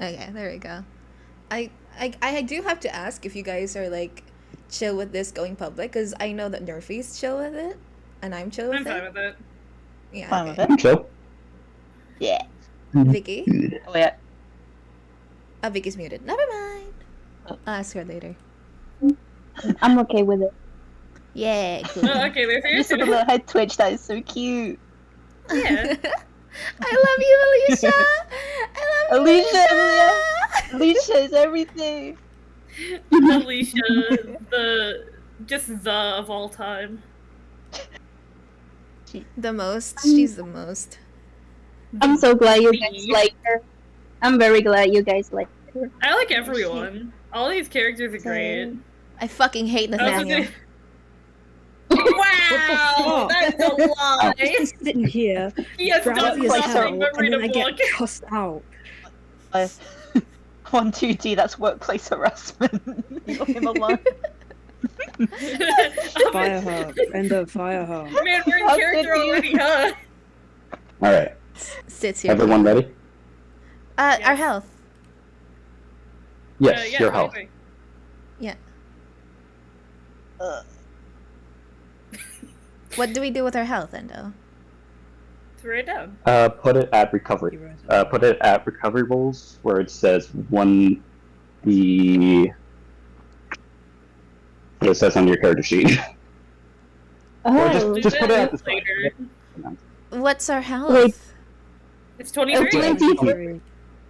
Okay, there we go. I do have to ask if you guys are like chill with this going public, because I know that Nerfy's chill with it, and I'm chill with I'm fine it. with it. Yeah. Fine Okay. with it. Chill. Yeah. Vicky. Oh yeah. Vicky's muted. Never mind. I'll ask her later. I'm okay with it. Yeah. Cool. Oh, okay, there's You saw the little head twitch. That is so cute. Yeah. I love you, Alicia. I love you, Alicia, Alicia is everything. Alicia, the of all time. The most. She's the most. I'm so glad you guys like her. I'm very glad you guys like her. I like everyone. All these characters are great. I fucking hate Nathaniel. Wow, that's a lie. Just sitting here, He has done drowsy as hell, nothing but and read then a I get book. tossed out. 1-2-D. That's workplace harassment. Leave him alone. Fire her. Brenda, fire her. Man, we're in How character could you? already, huh? All right. Sits here. Everyone ready? Our health. Yes, Yeah, your health. Yeah. What do we do with our health, Endo? It's right down. Put it at recovery. Put it at recovery rolls where it says one. What it says on your character sheet. Or Oh, just put it at the start. Later. What's our health? Wait. It's 23. 23.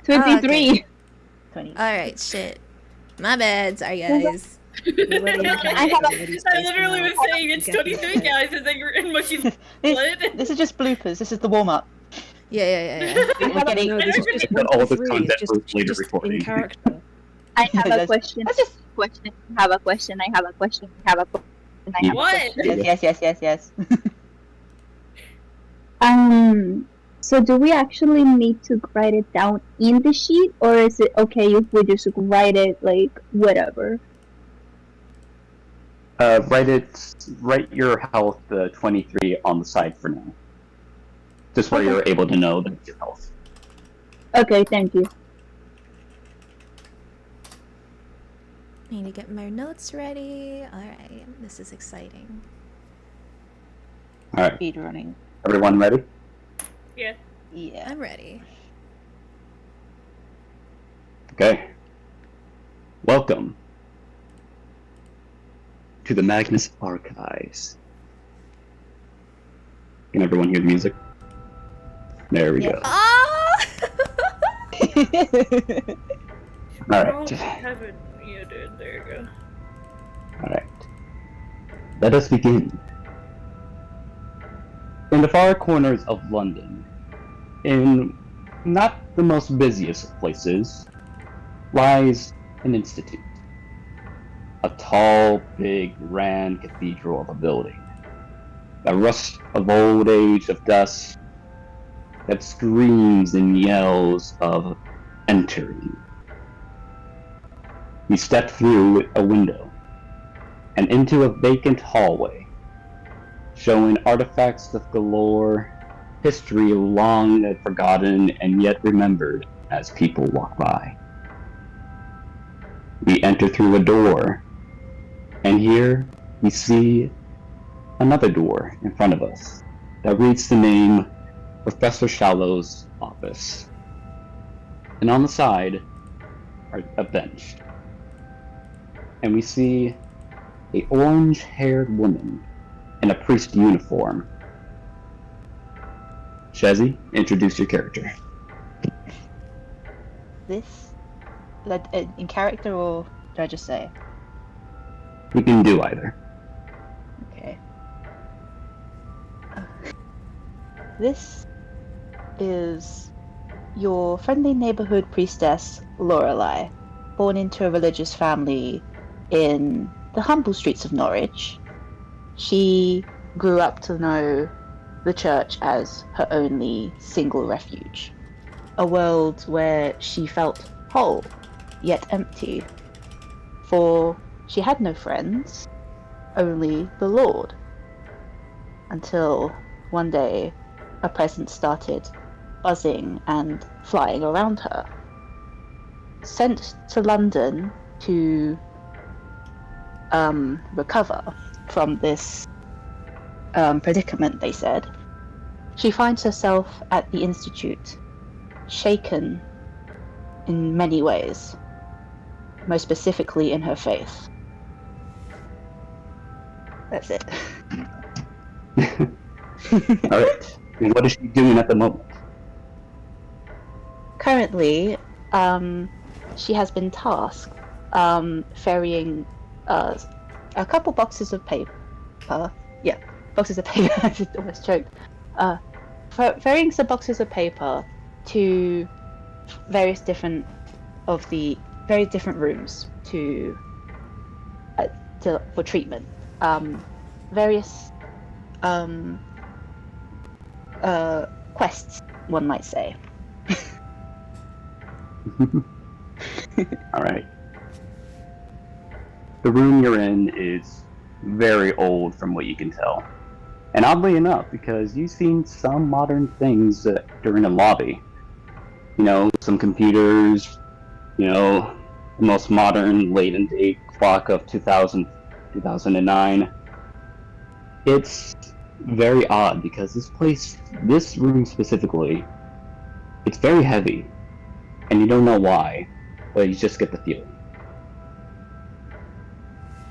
23. 20. Alright, shit. My bad, sorry guys. I literally was saying it's 23 guys, and then you're in mushy blood. This is just bloopers. This is the warm up. Yeah. We're getting. No, this is just But all the 1-3, content it's was later just recording. in character. I have a That's- question. that's just- I have a question. I have a question. I have a question. I have a What? question. Yes. So do we actually need to write it down in the sheet, or is it okay if we just write it like whatever? Write your health 23 on the side for now. Just where you're able to know that it's your health. Okay, thank you. Need to get my notes ready. Alright, this is exciting. All right, Speed running. everyone ready? Yeah. Yeah. I'm ready. Okay. Welcome to the Magnus Archives. Can everyone hear the music? There we Yeah. go. Oh! All Oh, right. haven't muted. There you go. All right. Let us begin. In the far corners of London, in not the most busiest of places, lies an institute. A tall, big, grand cathedral of a building. A rust of old age, of dust, that screams and yells of entering. We step through a window and into a vacant hallway, showing artifacts of galore, history long forgotten and yet remembered as people walk by. We enter through a door, and here we see another door in front of us that reads the name Professor Shallow's office. And on the side are a bench. And we see a orange-haired woman in a priest uniform. Shazzy, introduce your character. This, in character, or do I just say? We can do either. Okay. This is your friendly neighborhood priestess, Lorelei, born into a religious family in the humble streets of Norwich. She grew up to know the church as her only single refuge. A world where she felt whole, yet empty. For she had no friends, only the Lord. Until one day, a presence started buzzing and flying around her. sent to London to recover from this predicament, they said. She finds herself at the Institute, shaken in many ways, most specifically in her faith. That's it. Alright. And what is she doing at the moment? Currently, she has been tasked ferrying a couple boxes of paper. Yeah, boxes of paper. I just almost choked. Ferrying some boxes of paper to various different rooms for treatment. Various quests, one might say. Alright. The room you're in is very old from what you can tell. And oddly enough, because you've seen some modern things during the lobby. You know, some computers, you know, the most modern late-in-date clock of 2009. It's very odd because this room specifically, it's very heavy. And you don't know why, but you just get the feeling.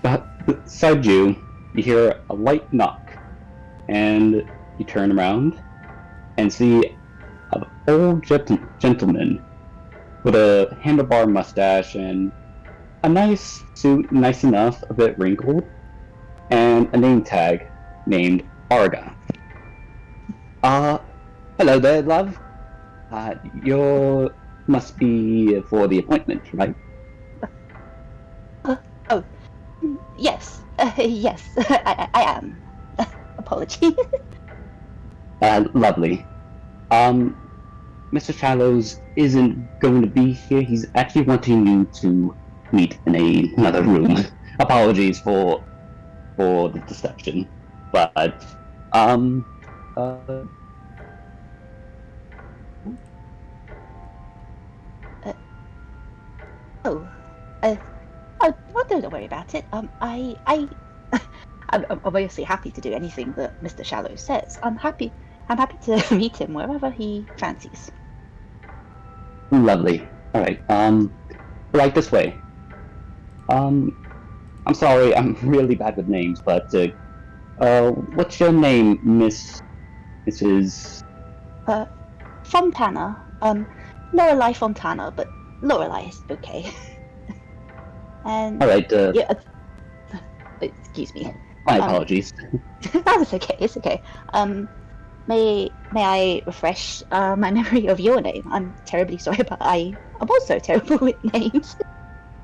But beside you, you hear a light knock, and you turn around and see an old gentleman with a handlebar mustache and a nice suit, nice enough, a bit wrinkled, and a name tag named Arga. Hello there, love. You must be for the appointment, right? Yes, yes, I am. Apology. Lovely. Mr. Shallows isn't going to be here. He's actually wanting you to meet in another room. Apologies for the deception, but Don't worry about it. I'm obviously happy to do anything that Mr. Shallow says. I'm happy to meet him wherever he fancies. Lovely. All right. Right this way. I'm sorry, I'm really bad with names, but what's your name, Mrs. Fontana. Lorelei Fontana, but Lorelei is okay. And All right. yeah. Excuse me. My apologies. That's okay. It's okay. May I refresh my memory of your name? I'm terribly sorry, but I am also terrible with names.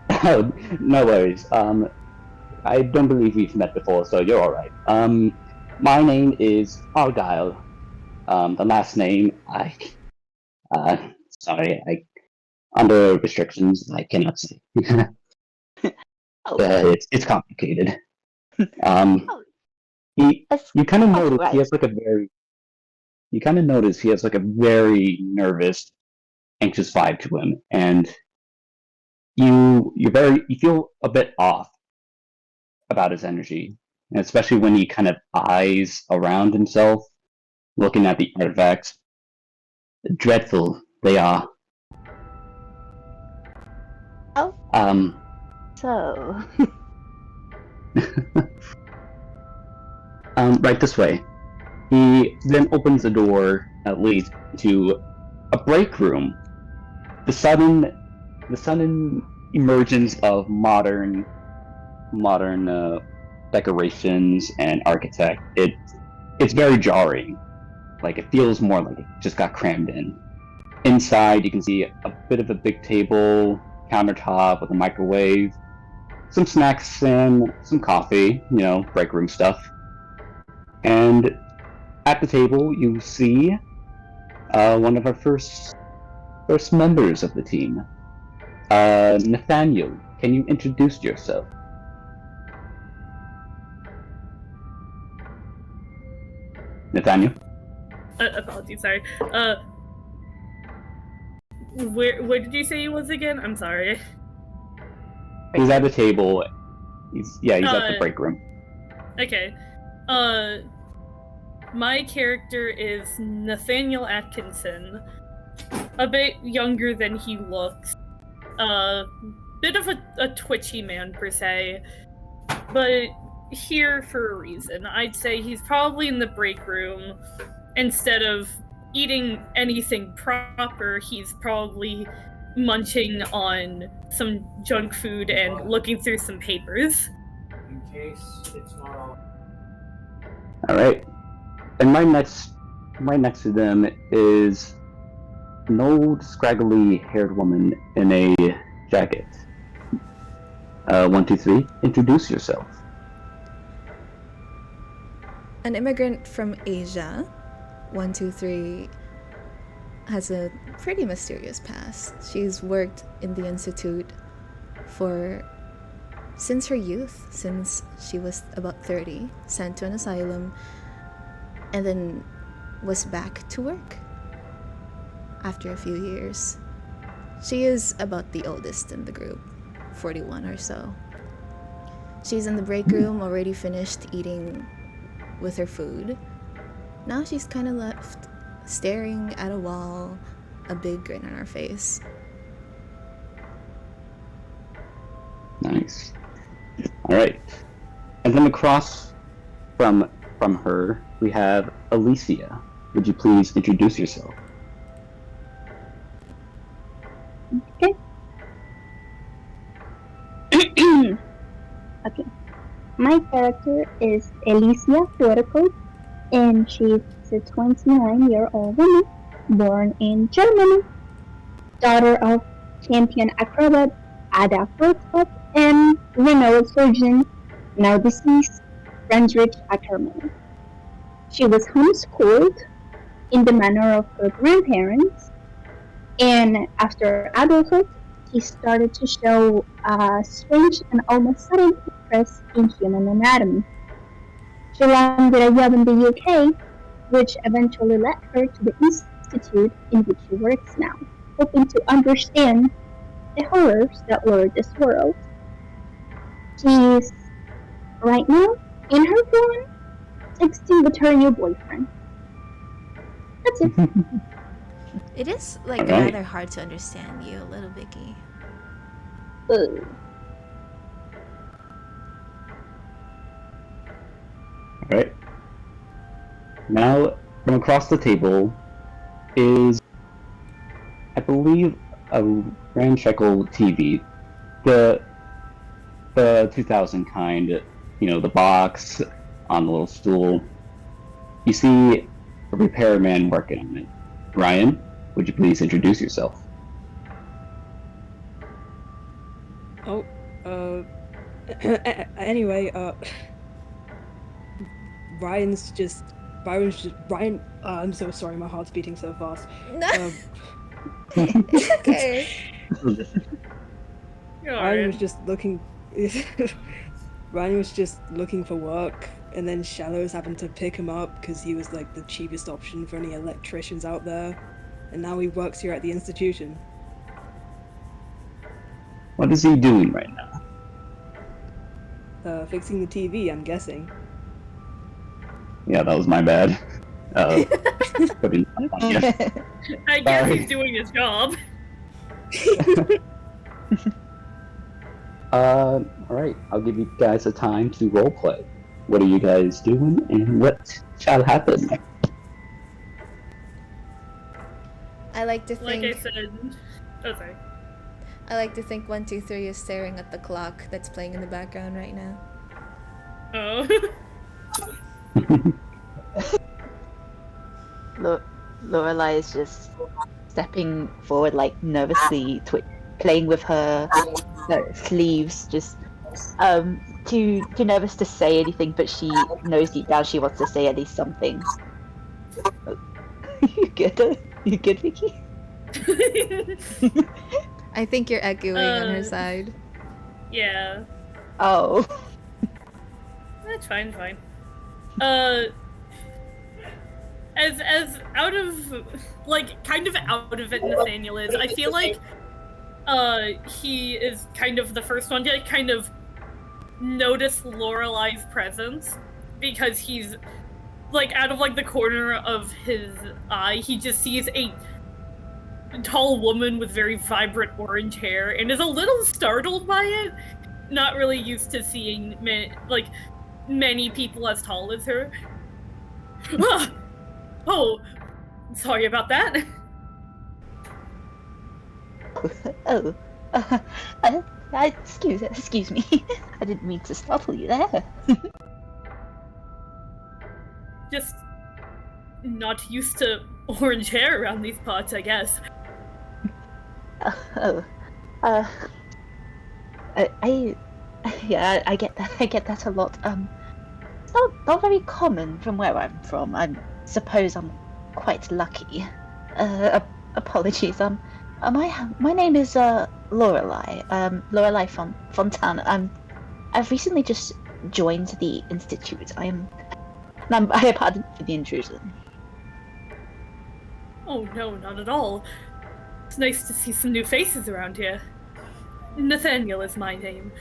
Oh, no worries. I don't believe we've met before, so you're all right. My name is Argyle. The last name sorry, under restrictions, I cannot say. Oh, It's complicated. You that's kind of quite notice right. he has like a very. You kind of notice he has like a very nervous, anxious vibe to him, and you feel a bit off about his energy, and especially when he kind of eyes around himself, looking at the artifacts. Dreadful they are. Oh. So. Right this way. He then opens the door that leads to a break room. The sudden emergence of modern decorations and architect. It's very jarring. Like it feels more like it just got crammed in. Inside, you can see a bit of a big table, countertop with a microwave, some snacks and some coffee, break room stuff. And at the table, you see one of our first members of the team, Nathaniel. Can you introduce yourself? Nathaniel? Apologies, sorry. Where did you say he was again? I'm sorry. He's at the table. He's at the break room. Okay. My character is Nathaniel Atkinson. A bit younger than he looks. Bit of a twitchy man, per se. But here for a reason. I'd say he's probably in the break room. Instead of eating anything proper, he's probably munching on some junk food and looking through some papers. In case it's not all. All right. And right next to them is an old, scraggly-haired woman in a jacket. 1, 2, 3. Introduce yourself. An immigrant from Asia, 1, 2, 3, has a pretty mysterious past. She's worked in the Institute since her youth, since she was about 30, sent to an asylum, and then was back to work after a few years. She is about the oldest in the group, 41 or so. She's in the break room, already finished eating with her food. Now she's kind of left staring at a wall, a big grin on her face. Nice. All right. And then across from her, we have Alicia. Would you please introduce yourself? Okay. Okay. My character is Alicia Puerco, and she's a 29-year-old woman born in Germany, daughter of champion acrobat Ada Puerco and renowned surgeon, now deceased, Friedrich Ackermann. She was homeschooled in the manner of her grandparents, and after adulthood, she started to show a strange and almost sudden interest in human anatomy. She landed a job in the UK, which eventually led her to the institute in which she works now, hoping to understand the horrors that lure this world. She's right now in her phone texting with her new boyfriend. That's it. It is like Alright. rather hard to understand you, little Vicky. All right. Now, from across the table is, I believe, a ramshackle TV. The 2000 kind, the box on the little stool. You see a repairman working on it. Ryan, would you please introduce yourself? Oh, anyway, Ryan, I'm so sorry, my heart's beating so fast. It's okay. Ryan was just looking, Ryan was just looking for work, and then Shallows happened to pick him up because he was like the cheapest option for any electricians out there, and now he works here at the institution. What is he doing right now? Fixing the TV, I'm guessing. Yeah, that was my bad. Putting that on you. I guess Sorry. he's doing his job. Alright, I'll give you guys a time to roleplay. What are you guys doing, and what shall happen? I like to Like think. I said. Oh, sorry. I like to think 1, 2, 3 is staring at the clock that's playing in the background right now. Oh. Lorelai is just stepping forward, like nervously, playing with her sleeves, just too nervous to say anything, but she knows deep down she wants to say at least something. You good? You good, Vicky? I think you're echoing on her side. Yeah. Oh. That's fine, fine. as out of like kind of out of it Nathaniel is, I feel like he is kind of the first one to kind of notice Lorelai's presence, because he's like out of like the corner of his eye, he just sees a tall woman with very vibrant orange hair and is a little startled by it. Not really used to seeing many people as tall as her. Oh, sorry about that. Oh, excuse me. I didn't mean to startle you there. Just not used to orange hair around these parts, I guess. I get that. I get that a lot. It's not very common from where I'm from. I suppose I'm quite lucky. Apologies. My name is Lorelai. Lorelai Fontana. I've recently just joined the institute. I pardon for the intrusion. Oh no, not at all. It's nice to see some new faces around here. Nathaniel is my name.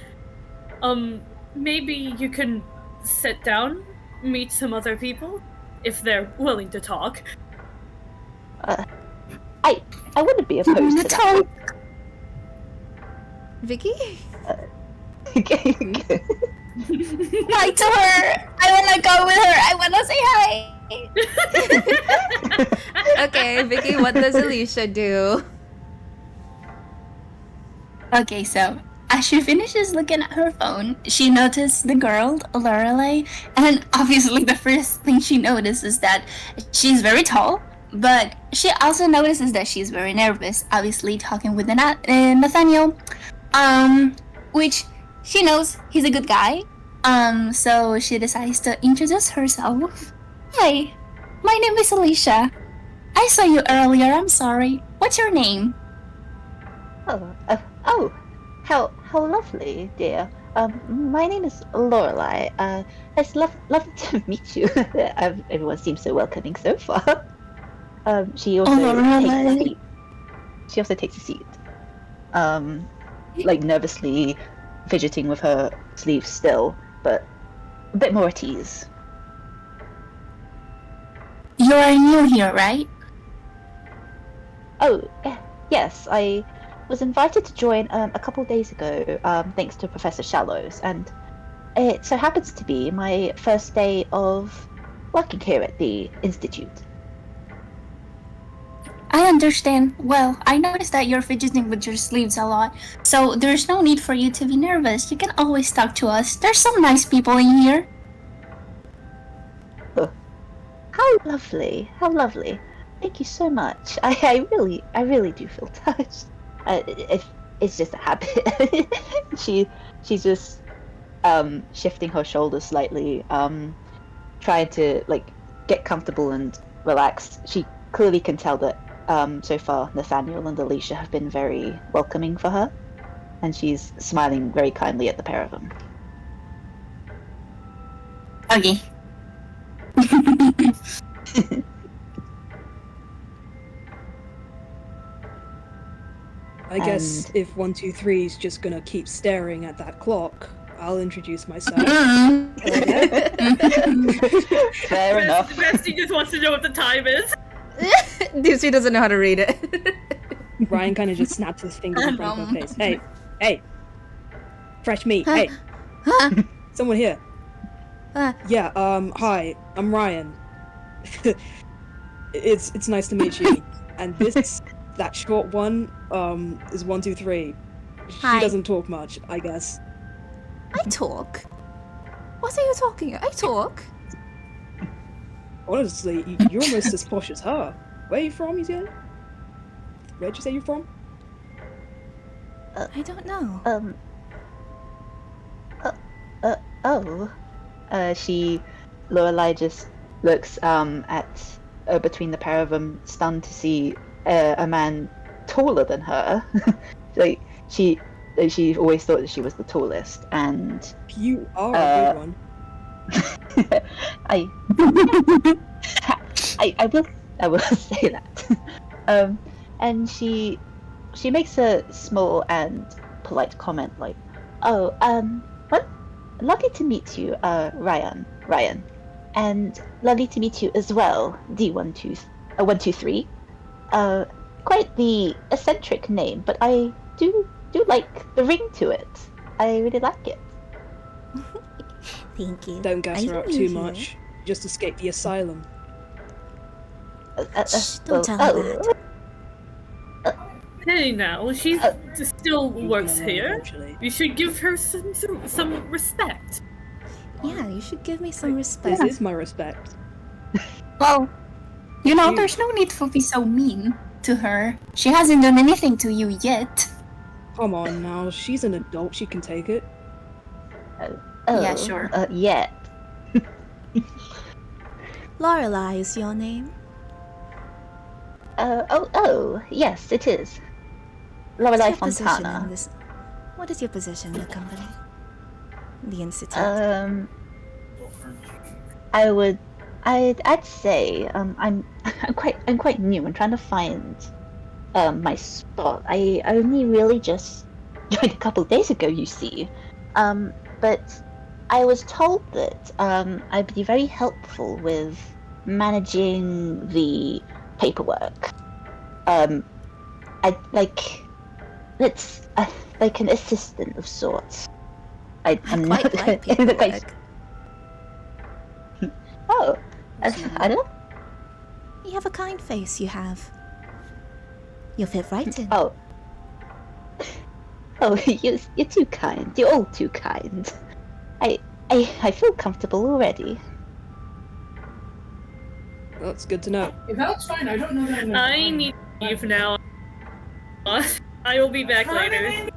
Maybe you can sit down, meet some other people, if they're willing to talk. I wouldn't be opposed to that. Vicky? Okay. Hi to her! I wanna go with her! I wanna say hi! Okay, Vicky, what does Alicia do? Okay, so as she finishes looking at her phone, she noticed the girl, Lorelai, and obviously the first thing she notices is that she's very tall, but she also notices that she's very nervous, obviously talking with Nathaniel, which she knows he's a good guy, so she decides to introduce herself. Hi, my name is Alicia. I saw you earlier, I'm sorry. What's your name? How lovely, dear. My name is Lorelai. It's lovely to meet you. Everyone seems so welcoming so far. She also takes a seat. She also takes a seat. Like nervously fidgeting with her sleeves still, but a bit more at ease. You are new here, right? Oh, yes, I was invited to join a couple days ago, thanks to Professor Shallows, and it so happens to be my first day of working here at the Institute. I understand. Well, I noticed that you're fidgeting with your sleeves a lot, so there's no need for you to be nervous. You can always talk to us. There's some nice people in here. Oh, how lovely! How lovely! Thank you so much. I really do feel touched. It's just a habit. She's just shifting her shoulders slightly, trying to like get comfortable and relaxed. She clearly can tell that so far Nathaniel and Alicia have been very welcoming for her, and she's smiling very kindly at the pair of them. Okay. I guess if 123 is just gonna keep staring at that clock, I'll introduce myself. Fair enough. Bestie just wants to know what the time is. Dipsy doesn't know how to read it. Ryan kind of just snaps his fingers in front of her face. Hey, fresh meat. Hey, someone here. Yeah. Hi, I'm Ryan. It's nice to meet you. And that short one, is 123. Hi. She doesn't talk much, I guess. I talk. What are you talking about? I talk. Honestly, you're almost as posh as her. Where are you from, you said? Where'd you say you're from? I don't know. Lorelai just looks at between the pair of them, stunned to see a man taller than her. Like she always thought that she was the tallest, and You are a good one. I will say that. And she makes a small and polite comment like, "Oh, what? Lovely to meet you, Ryan, and lovely to meet you as well, D123. Quite the eccentric name, but I do like the ring to it. I really like it." Thank you. Don't gas Are her you up new too here? much. Just escaped the asylum. Shh, don't tell her that. Hey now, she still You're works gonna learn here. eventually. You should give her some respect. Yeah, you should give me some respect. This is my respect. Well, there's no need to be so mean to her. She hasn't done anything to you yet. Come on now, she's an adult. She can take it. Yeah, sure. Yeah. Lorelei is your name? Yes, it is. Lorelei What's your position Fontana. in this? What is your position in the company? The institute? I'd say I'm quite new. I'm trying to find my spot. I only really just joined a couple of days ago, you see. But I was told that I'd be very helpful with managing the paperwork. It's like an assistant of sorts. I I'm quite not like in the paperwork. Oh, I don't. You have a kind face, you have. You'll fit right in. Oh, you're too kind. You're all too kind. I feel comfortable already. Well, that's good to know. If that's fine, I don't know that. I need to leave now. I will be back later.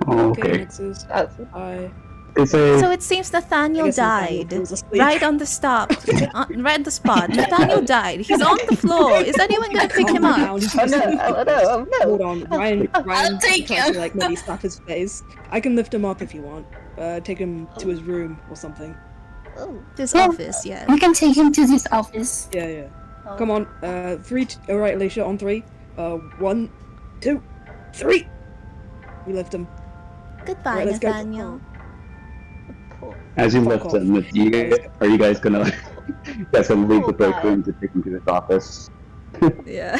Okay. Nexus. Oh, Bye. So it seems Nathaniel I guess Nathaniel died. falls asleep. Right on the stop. Right on the spot. Nathaniel died. He's on the floor. Is anyone gonna pick him up? oh no! Hold on, Ryan take tries him. to like maybe slap his face. I can lift him up if you want. Take him to his room or something. His Yeah. office, yeah. We can take him to his office. Yeah. Come on, 3. Alright, Alicia, on 3. 1, 2, 3. We lift him. Goodbye, Alright, let's go. Nathaniel. As you Fuck lift him, are you guys gonna leave the break room to take him to his office? Yeah.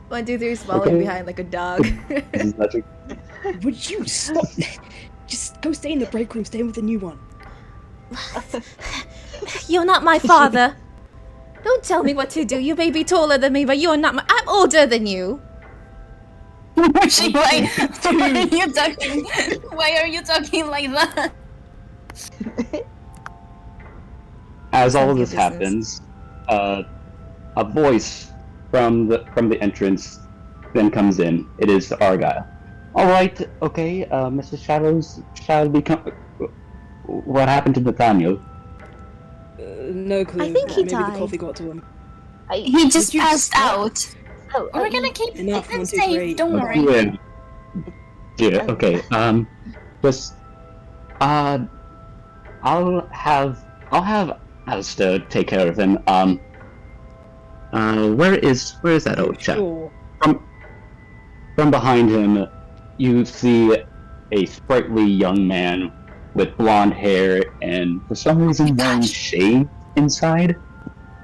1, 2, 3, swallowing Okay. behind like a dog. This is magic. Would you stop? Just go stay in the break room, stay with the new one. You're not my father. Don't tell me what to do. You may be taller than me, but you're not my. I'm older than you. Why are you talking like that? As all of None of this your happens, a voice from the entrance then comes in. It is Argyle. All right, okay, Mr. Shadows shall become. What happened to Nathaniel? No clue. I think he Maybe died. the coffee got to him. He just Would you passed stop? out. Oh, We're gonna keep Enough, him 1, 2, safe. 3. Don't worry. Yeah. Yeah. Okay. Just. I'll have Alistair take care of him. Where is that old chap? Sure. From behind him, you see a sprightly young man with blonde hair and for some reason wearing shades inside,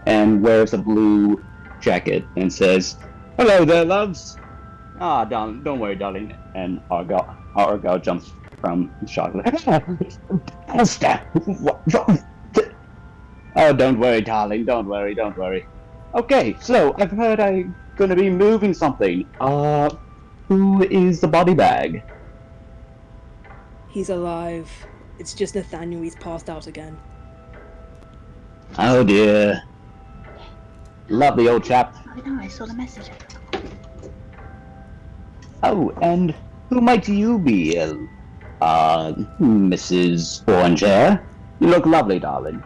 and wears a blue jacket and says, "Hello there, loves." Ah, darling, don't worry, darling. And Argyle jumps from the shot. Alistair, oh, don't worry, darling. Don't worry. Okay, so I've heard I'm gonna be moving something. Who is the body bag? He's alive. It's just Nathaniel, he's passed out again. Oh dear. Lovely old chap. I know. I saw the message. Oh, and who might you be, Mrs. Orange Hair? You look lovely, darling.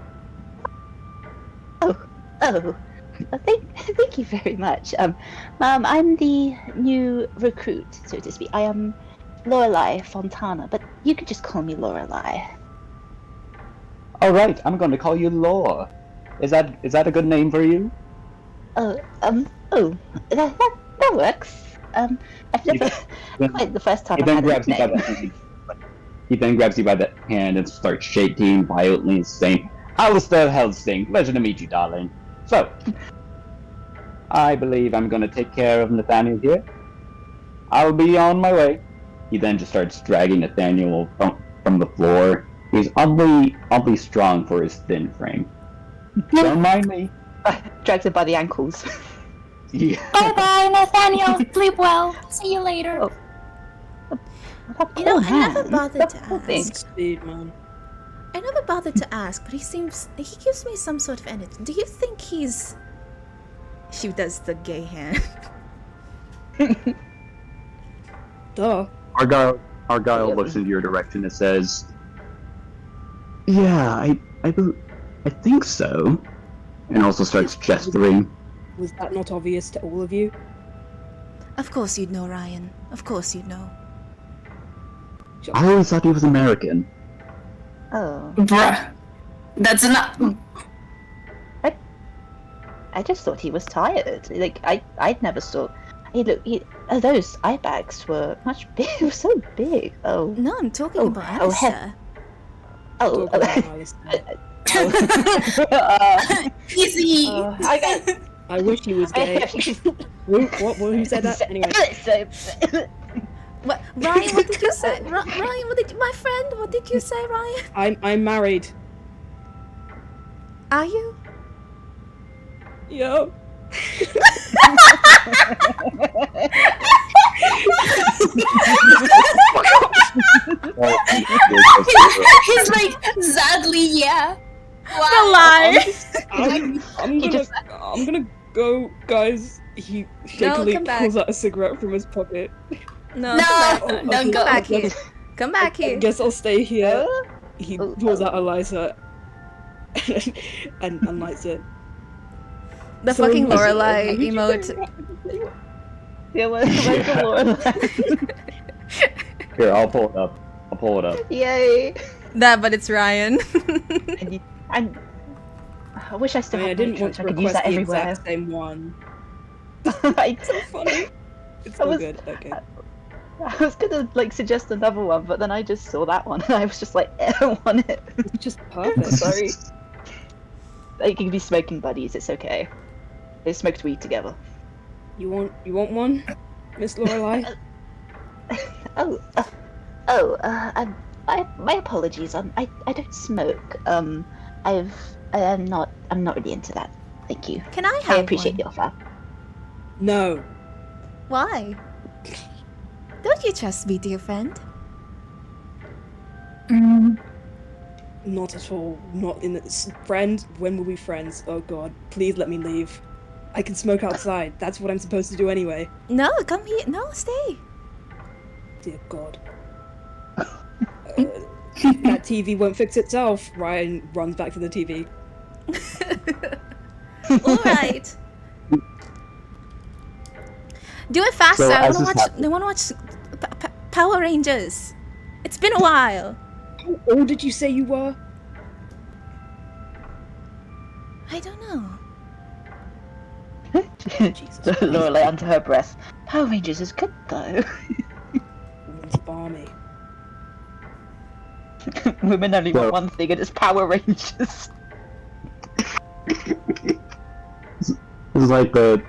Thank you very much. I'm the new recruit, so to speak. I am Lorelei Fontana, but you could just call me Lorelei. All right, I'm going to call you Law. Is that a good name for you? That works. I've never quite the first time He I've then had a grabs you by nickname. the hand. He then grabs you by the hand and starts shaking violently, saying, "Alistair Helsing, pleasure to meet you, darling. So, I believe I'm going to take care of Nathaniel here. I'll be on my way." He then just starts dragging Nathaniel from the floor. He's oddly strong for his thin frame. Don't mind me. Drags him by the ankles. Yeah. Bye bye, Nathaniel. Sleep well. See you later. Oh. You know, Oh, I never man. bothered to Poor thing. ask. Speed, man. I never bothered to ask, but he gives me some sort of energy. Do you think he's... She does the gay hand. Duh. Argyle looks in your direction and says, "Yeah, I think so," and also starts gesturing. Was that not obvious to all of you? Of course you'd know, Ryan. Of course you'd know. I always thought he was American. Oh. Bruh. That's not. I just thought he was tired. Like, I'd never saw... those eye bags were much big. They were so big. Oh. No, I'm talking Oh, about oh, Alistair. Oh. Talk about Alistair. Easy. I wish he was gay. Who said that? Anyway. What, Ryan, what did you say? Ryan, my friend, what did you say, Ryan? I'm married. Are you? Yo. He's like, sadly, yeah. The lie. I'm gonna go, guys. He shakily come back. pulls out a cigarette from his pocket. No, No, come back. don't go. Come back here. Come back I here. guess I'll stay here. He pulls out a lighter and lights it. The So, fucking have Lorelai you emote. Yeah, where's the Lorelai? Here, I'll pull it up. Yay! That, but it's Ryan. And I wish I still I had didn't my want so to I could use request that the everywhere. exact same one. I, So funny. It's I so was- good. Okay. I was gonna suggest another one, but then I just saw that one and I was just like, I don't want it. It's just perfect. Sorry. They can be smoking buddies. It's okay. They smoked weed together. You want one, Miss Lorelai? My apologies. I don't smoke. I'm not really into that. Thank you. Can I I have appreciate one? the offer. No. Why? Don't you trust me, dear friend? Not at all. Not in the friend. When will we friends? Oh God! Please let me leave. I can smoke outside. That's what I'm supposed to do anyway. No, come here. No, stay. Dear God. That TV won't fix itself. Ryan runs back to the TV. All right. Do it faster. So, I as want this to watch. happens- I want to watch Power Rangers. It's been a while. How old did you say you were? I don't know. Jesus. Lorelai under her breath. Power Rangers is good though. Woman's balmy. Women only want So- one thing, and it's Power Rangers. It's like you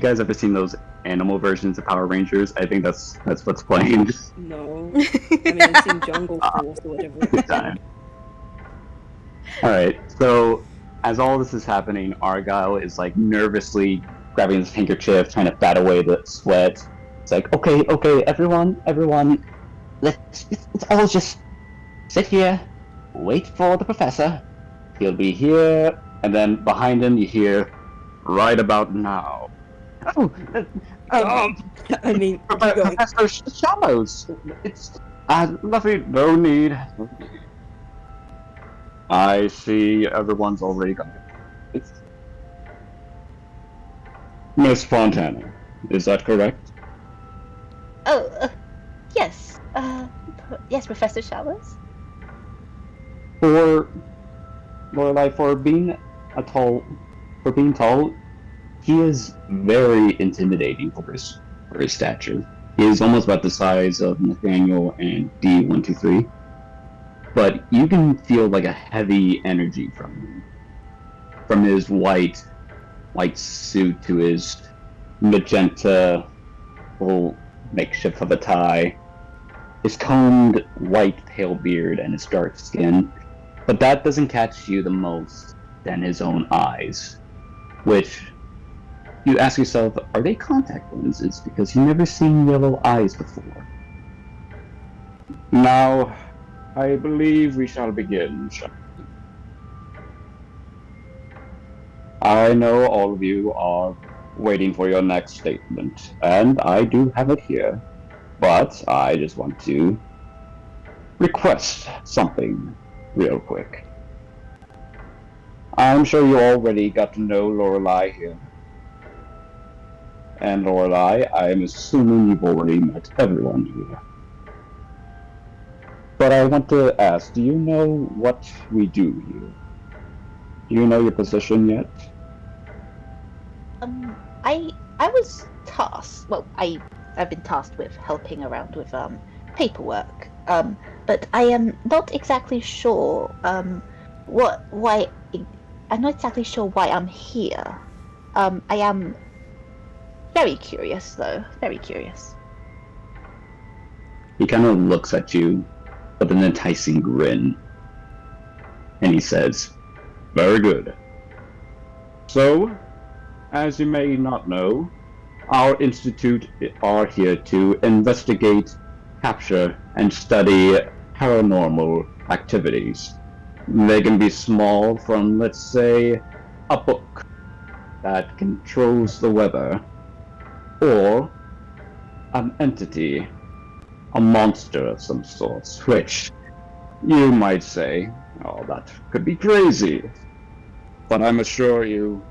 guys ever seen those animal versions of Power Rangers? I think that's what's playing. No. I mean, I've seen Jungle Force or whatever. Good time. Alright, so as all this is happening, Argyle is like nervously grabbing his handkerchief, trying to bat away the sweat. It's like, okay, everyone, let's all just sit here, wait for the professor. He'll be here, and then behind him you hear, right about now. Oh, I mean, keep going. Professor Shallows. It's nothing. No need. I see everyone's already gone. It's Miss Fontana. Is that correct? Oh, yes. Yes, Professor Shallows. For Lorelai, for being tall, he is very intimidating for his stature. He is almost about the size of Nathaniel and D123, but you can feel like a heavy energy from him. From his white suit to his magenta full makeshift of a tie, his combed white pale beard and his dark skin. But that doesn't catch you the most than his own eyes, which you ask yourself, are they contact lenses? Because you've never seen yellow eyes before. Now, I believe we shall begin. I know all of you are waiting for your next statement, and I do have it here. But I just want to request something real quick. I'm sure you already got to know Lorelai here. And Lorelai, I'm assuming you've already met everyone here. But I want to ask, do you know what we do here? Do you know your position yet? I was tasked. Well, I've been tasked with helping around with paperwork. But I am not exactly sure why. I'm not exactly sure why I'm here. I am very curious, though. Very curious. He kind of looks at you with an enticing grin, and he says, "Very good. So, as you may not know, our institute are here to investigate, capture, and study paranormal activities. They can be small, from, let's say, a book that controls the weather, or an entity, a monster of some sort, which you might say, oh, that could be crazy. But I'm assure you,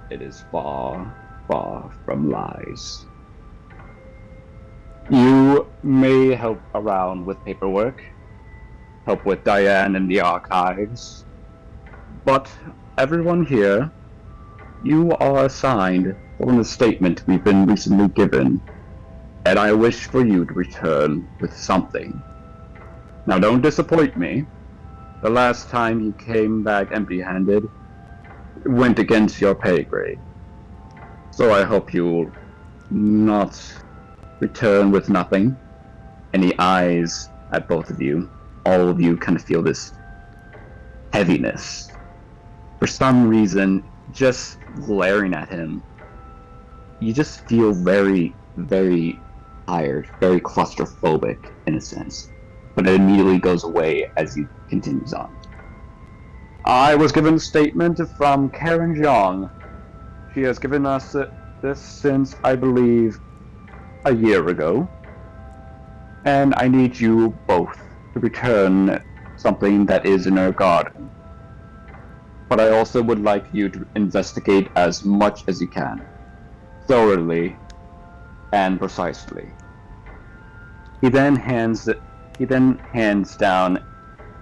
it is far, far from lies. You may help around with paperwork, help with Diane in the archives, but everyone here, you are assigned on a statement we've been recently given, and I wish for you to return with something. Now don't disappoint me. The last time you came back empty-handed went against your pay grade. So I hope you'll not return with nothing. Any eyes at both of you, all of you kind of feel this heaviness. For some reason, just glaring at him, you just feel very, very tired, very claustrophobic in a sense. But it immediately goes away as he continues on. I was given a statement from Karen Zhang. She has given us this since, I believe, a year ago. And I need you both to return something that is in her garden. But I also would like you to investigate as much as you can, thoroughly and precisely. He then hands down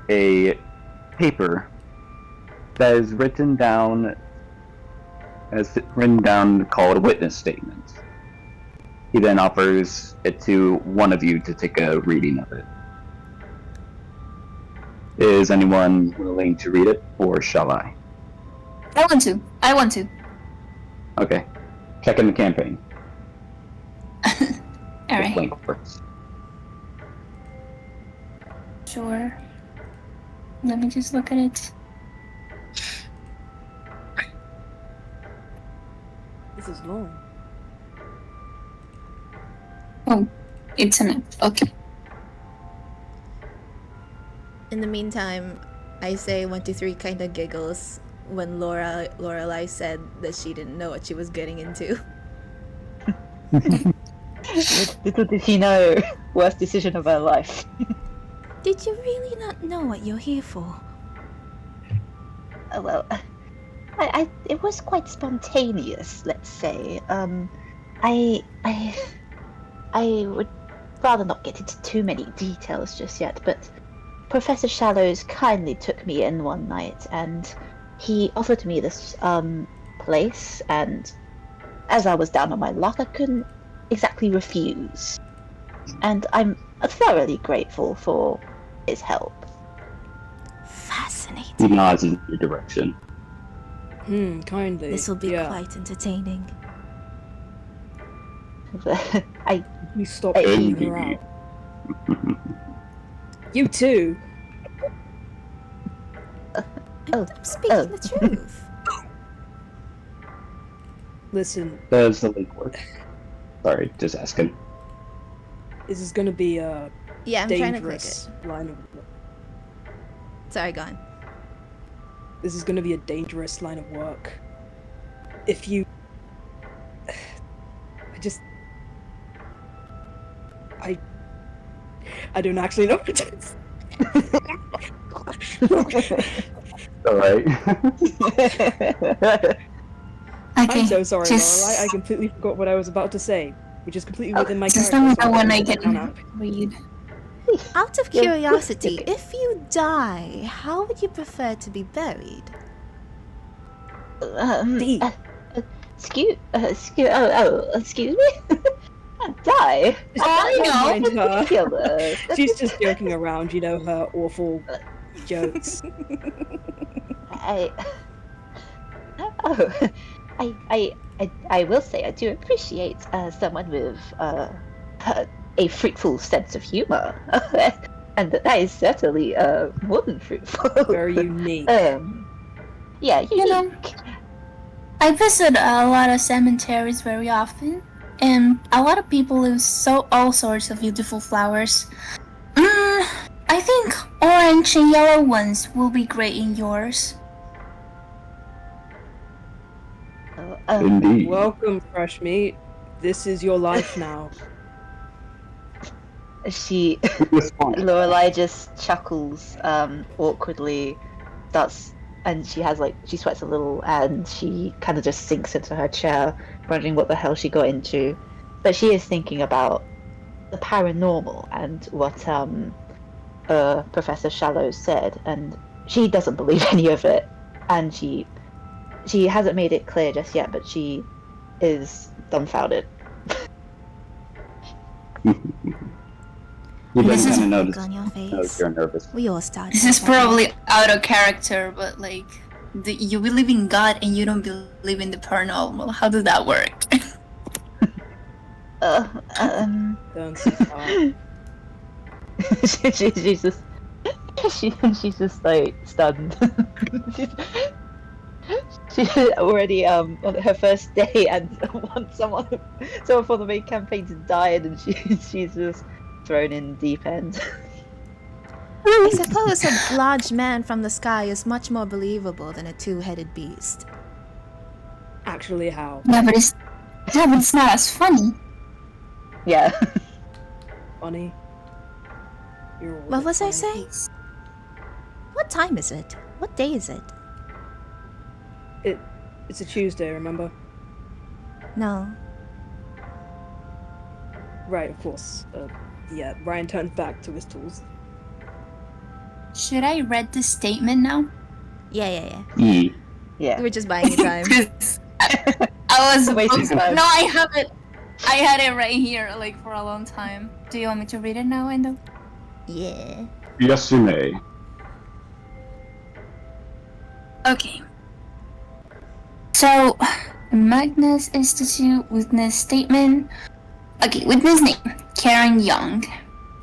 a paper that is written down called a witness statement. He then offers it to one of you to take a reading of it. Is anyone willing to read it, or shall I? I want to. Okay. Check in the campaign. Alright. Blank first. Sure. Let me just look at it. This is long. Oh, it's an okay. In the meantime, I say 1, 2, 3 kind of giggles when Lorelai said that she didn't know what she was getting into. Little did she know, worst decision of her life. Did you really not know what you're here for? Well, it was quite spontaneous, let's say. I would rather not get into too many details just yet, but Professor Shallows kindly took me in one night, and he offered me this place, and as I was down on my luck, I couldn't exactly refuse. And I'm thoroughly grateful for his help. He Fascinating. nods in your direction. Kindly. This will be yeah. quite entertaining. You stop Indeed. calling her out. You too. I'm speaking the truth. Listen, Does the link work? Sorry, just asking. this is gonna be a Yeah, I'm trying to click dangerous it. line of. Sorry, go on. This is gonna be a dangerous line of work. If you, I don't actually know what it is. Alright. Okay, I'm so sorry, just, Lorelai. I completely forgot what I was about to say, which is completely within my just character. let me so know when I can can read. Out of Yeah, curiosity, okay. if you die, how would you prefer to be buried? D. Excuse me? Die? I Don't know. mind her. Ridiculous. She's just joking around, you know, her awful jokes. I will say I do appreciate someone with a fruitful sense of humor, and that is certainly more than fruitful. Very unique. Yeah, You know, I visit a lot of cemeteries very often, and a lot of people leave all sorts of beautiful flowers. I think orange and yellow ones will be great in yours. Indeed. Welcome, fresh meat. This is your life now. Lorelai just chuckles awkwardly, and she sweats a little, and she kind of just sinks into her chair, wondering what the hell she got into. But she is thinking about the paranormal and what Professor Shallows said, and she doesn't believe any of it, and she hasn't made it clear just yet, but she is dumbfounded. You This then is kind of Look notice on your face. you're nervous. We all start. This is probably out of character, but like, you believe in God and you don't believe in the paranormal. How does that work? Don't say that. She's just like stunned. She's already on her first day, and someone from the main campaign died, and she's just thrown in deep end. I suppose a large man from the sky is much more believable than a two-headed beast. Actually, how? Yeah, but it's not as funny. Yeah. Funny. You're all What the was I time. saying? What time is it? What day is it? It's a Tuesday, remember? No. Right, of course. Yeah, Ryan turns back to his tools. Should I read this statement now? Yeah. Yeah. We're just buying you time. I was Wasting time. No, I have it. I had it right here, like, for a long time. Do you want me to read it now, Endo? Yeah. Yes, you may. Okay. So, Magnus Institute witness statement. Okay, witness name: Karen Young.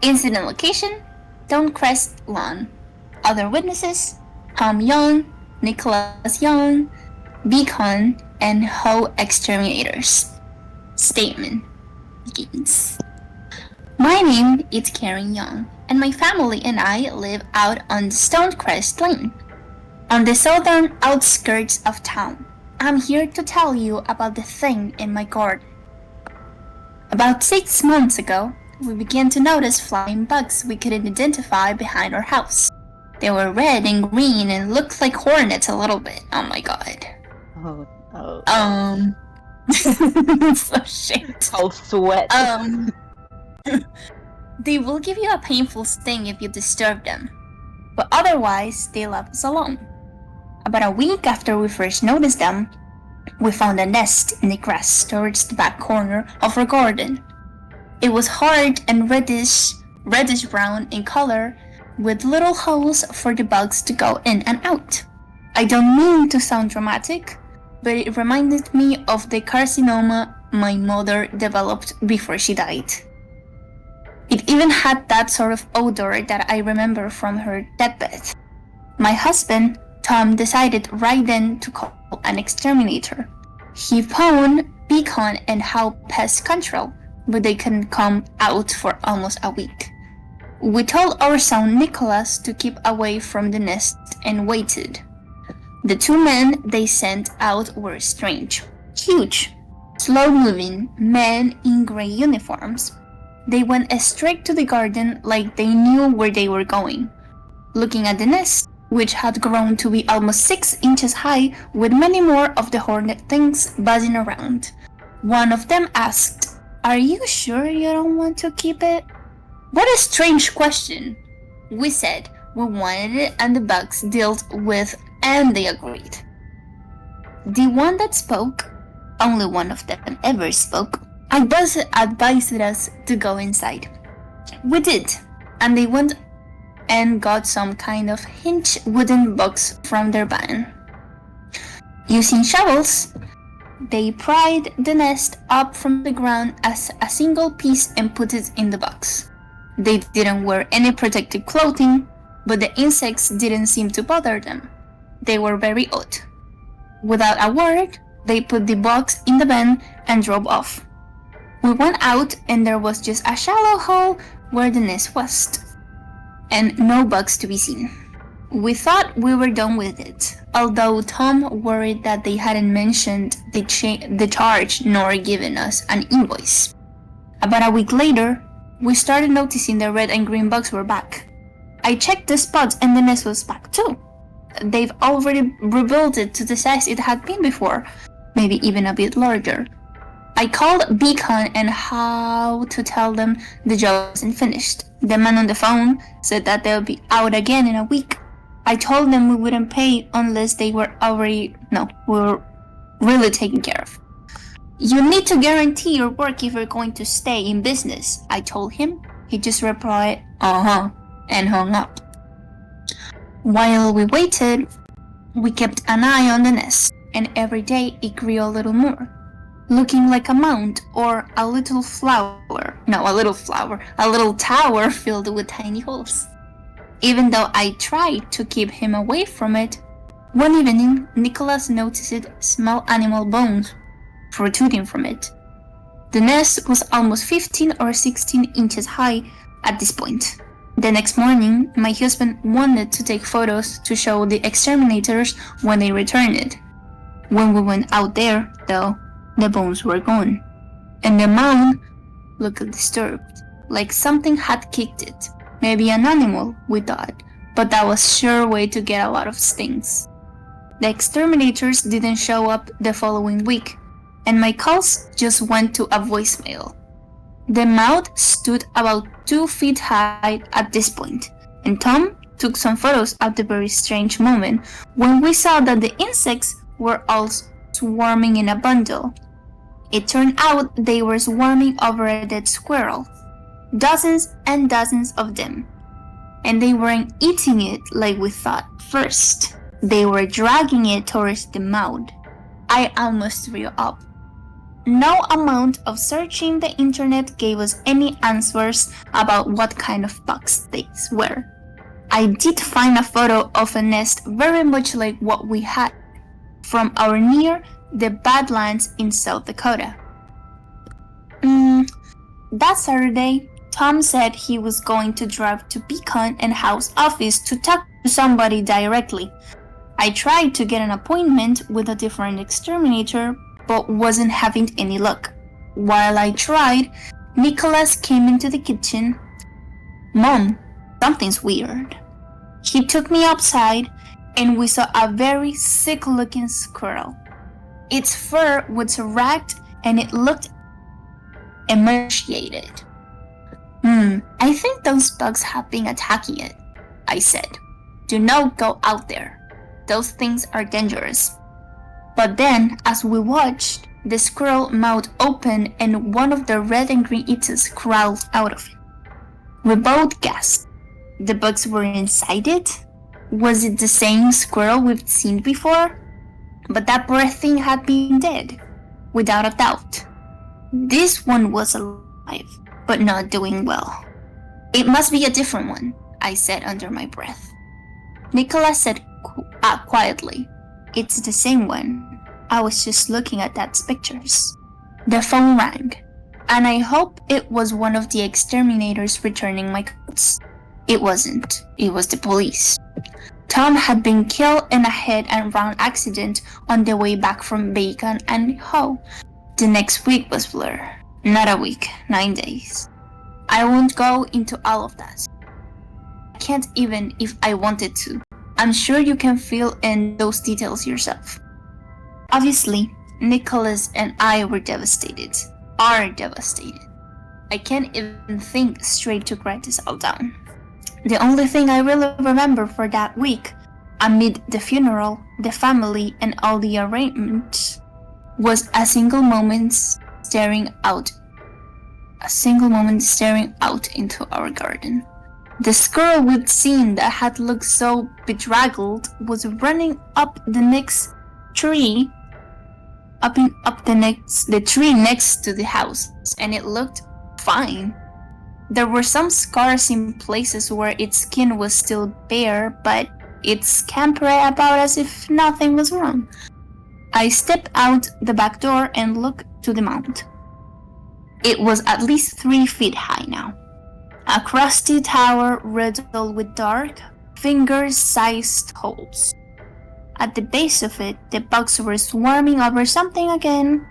Incident location: Stonecrest Lawn. Other witnesses: Tom Young, Nicholas Young, Beacon, and Ho Exterminators. Statement begins. My name is Karen Young, and my family and I live out on Stonecrest Lane, on the southern outskirts of town. I'm here to tell you about the thing in my garden. About 6 months ago, we began to notice flying bugs we couldn't identify behind our house. They were red and green and looked like hornets a little bit. Oh my god. Oh. So shit. I'll sweat. They will give you a painful sting if you disturb them. but otherwise they left us alone. About a week after we first noticed them, we found a nest in the grass towards the back corner of our garden. It was hard and reddish brown in color, with little holes for the bugs to go in and out. I don't mean to sound dramatic, but it reminded me of the carcinoma my mother developed before she died. It even had that sort of odor that I remember from her deathbed. My husband, Tom, decided right then to call an exterminator. He phoned Beacon and How Pest Control, but they couldn't come out for almost a week. We told our son Nicholas to keep away from the nest and waited. The two men they sent out were strange, huge, slow-moving men in gray uniforms. They went straight to the garden like they knew where they were going. Looking at the nest, which had grown to be almost 6 inches high with many more of the hornet things buzzing around, one of them asked, "Are you sure you don't want to keep it?" What a strange question. We said we wanted it and the bugs dealt with, and they agreed. The one that spoke, only one of them ever spoke, advised us to go inside. We did, and they went and got some kind of hinge wooden box from their van. Using shovels, they pried the nest up from the ground as a single piece and put it in the box. They didn't wear any protective clothing, but the insects didn't seem to bother them. They were very odd. Without a word, they put the box in the van and drove off. We went out and there was just a shallow hole where the nest was, and no bugs to be seen. We thought we were done with it, although Tom worried that they hadn't mentioned the charge nor given us an invoice. About a week later, we started noticing the red and green bugs were back. I checked the spots and the nest was back too. They've already rebuilt it to the size it had been before, maybe even a bit larger. I called Beacon and How to tell them the job wasn't finished. The man on the phone said that they'll be out again in a week. I told them we wouldn't pay unless they were we were really taken care of. You need to guarantee your work if you're going to stay in business, I told him. He just replied, "Uh-huh," and hung up. While we waited, we kept an eye on the nest, and every day it grew a little more, looking like a mound or a little tower filled with tiny holes. Even though I tried to keep him away from it, one evening Nicholas noticed small animal bones protruding from it. The nest was almost 15 or 16 inches high at this point. The next morning, my husband wanted to take photos to show the exterminators when they returned. When we went out there, though, the bones were gone, and the mound looked disturbed, like something had kicked it. Maybe an animal, we thought, but that was a sure way to get a lot of stings. The exterminators didn't show up the following week, and my calls just went to a voicemail. The mound stood about 2 feet high at this point, and Tom took some photos at the very strange moment when we saw that the insects were all swarming in a bundle. It turned out they were swarming over a dead squirrel, dozens and dozens of them, and they weren't eating it like we thought first. They were dragging it towards the mound. I almost threw up. No amount of searching the internet gave us any answers about what kind of bugs these were. I did find a photo of a nest very much like what we had from our near the Badlands in South Dakota. That Saturday, Tom said he was going to drive to Beacon and House office to talk to somebody directly. I tried to get an appointment with a different exterminator, but wasn't having any luck. While I tried, Nicholas came into the kitchen. "Mom, something's weird." He took me outside and we saw a very sick-looking squirrel. Its fur was ragged and it looked emaciated. I think those bugs have been attacking it," I said. do not go out there. Those things are dangerous. But then, as we watched, the squirrel mouth opened and one of the red and green eaters crawled out of it. We both gasped. The bugs were inside it? Was it the same squirrel we've seen before? But that poor thing had been dead, without a doubt. This one was alive, but not doing well. It must be a different one, I said under my breath. Nicholas said quietly, "It's the same one. I was just looking at Dad's pictures." The phone rang, and I hope it was one of the exterminators returning my calls. It wasn't. It was the police. Tom had been killed in a hit-and-run accident on the way back from Bacon and Ho. The next week was blur. Not a week, 9 days. I won't go into all of that. I can't even if I wanted to. I'm sure you can fill in those details yourself. Obviously, Nicholas and I were devastated. Are devastated. I can't even think straight to write this all down. The only thing I really remember for that week, amid the funeral, the family, and all the arrangements, was a single moment staring out into our garden. The squirrel we'd seen that had looked so bedraggled was running up the next tree, the tree next to the house, and it looked fine. There were some scars in places where its skin was still bare, but it scampered about as if nothing was wrong. I stepped out the back door and looked to the mound. It was at least 3 feet high now. A crusty tower riddled with dark, finger-sized holes. At the base of it, the bugs were swarming over something again,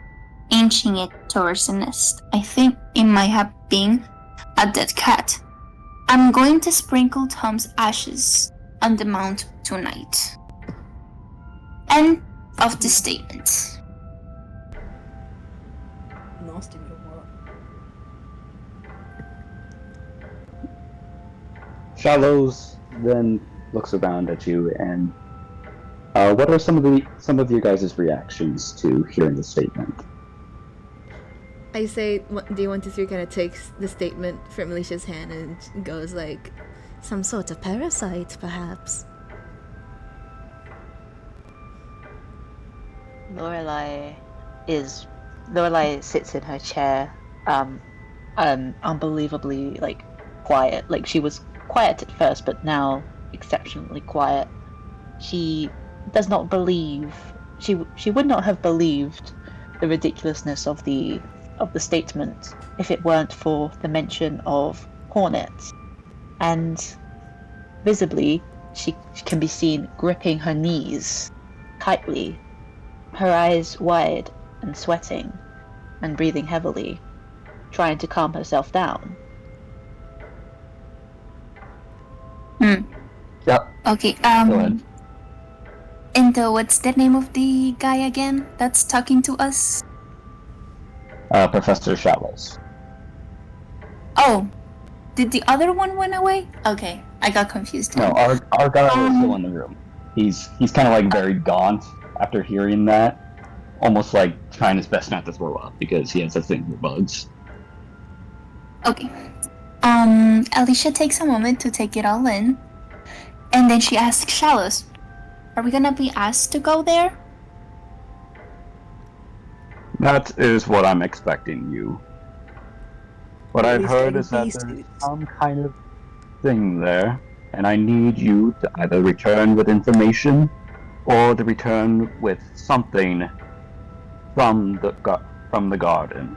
inching it towards the nest. I think it might have been a dead cat. I'm going to sprinkle Tom's ashes on the mound tonight. End of the statement. Nasty little what? Shallows then looks around at you, and what are some of your guys' reactions to hearing the statement? I say, D123 kind of takes the statement from Alicia's hand and goes like, "Some sort of parasite, perhaps." Lorelai sits in her chair, unbelievably quiet. Like, she was quiet at first, but now exceptionally quiet. She does not believe. She would not have believed the ridiculousness of the statement if it weren't for the mention of Hornets, and visibly she can be seen gripping her knees tightly, her eyes wide and sweating and breathing heavily, trying to calm herself down. Yep. Okay, Go ahead. and what's the name of the guy again that's talking to us? Professor Shallows. Oh, did the other one went away? Okay, I got confused. No, our guy is still in the room. He's kind of very gaunt after hearing that, almost like trying his best not to throw up because he has a thing for bugs. Okay. Alicia takes a moment to take it all in, and then she asks Shallows, "Are we gonna be asked to go there?" That is what I'm expecting you. What I've heard is that there's some kind of thing there, and I need you to either return with information or to return with something from the garden.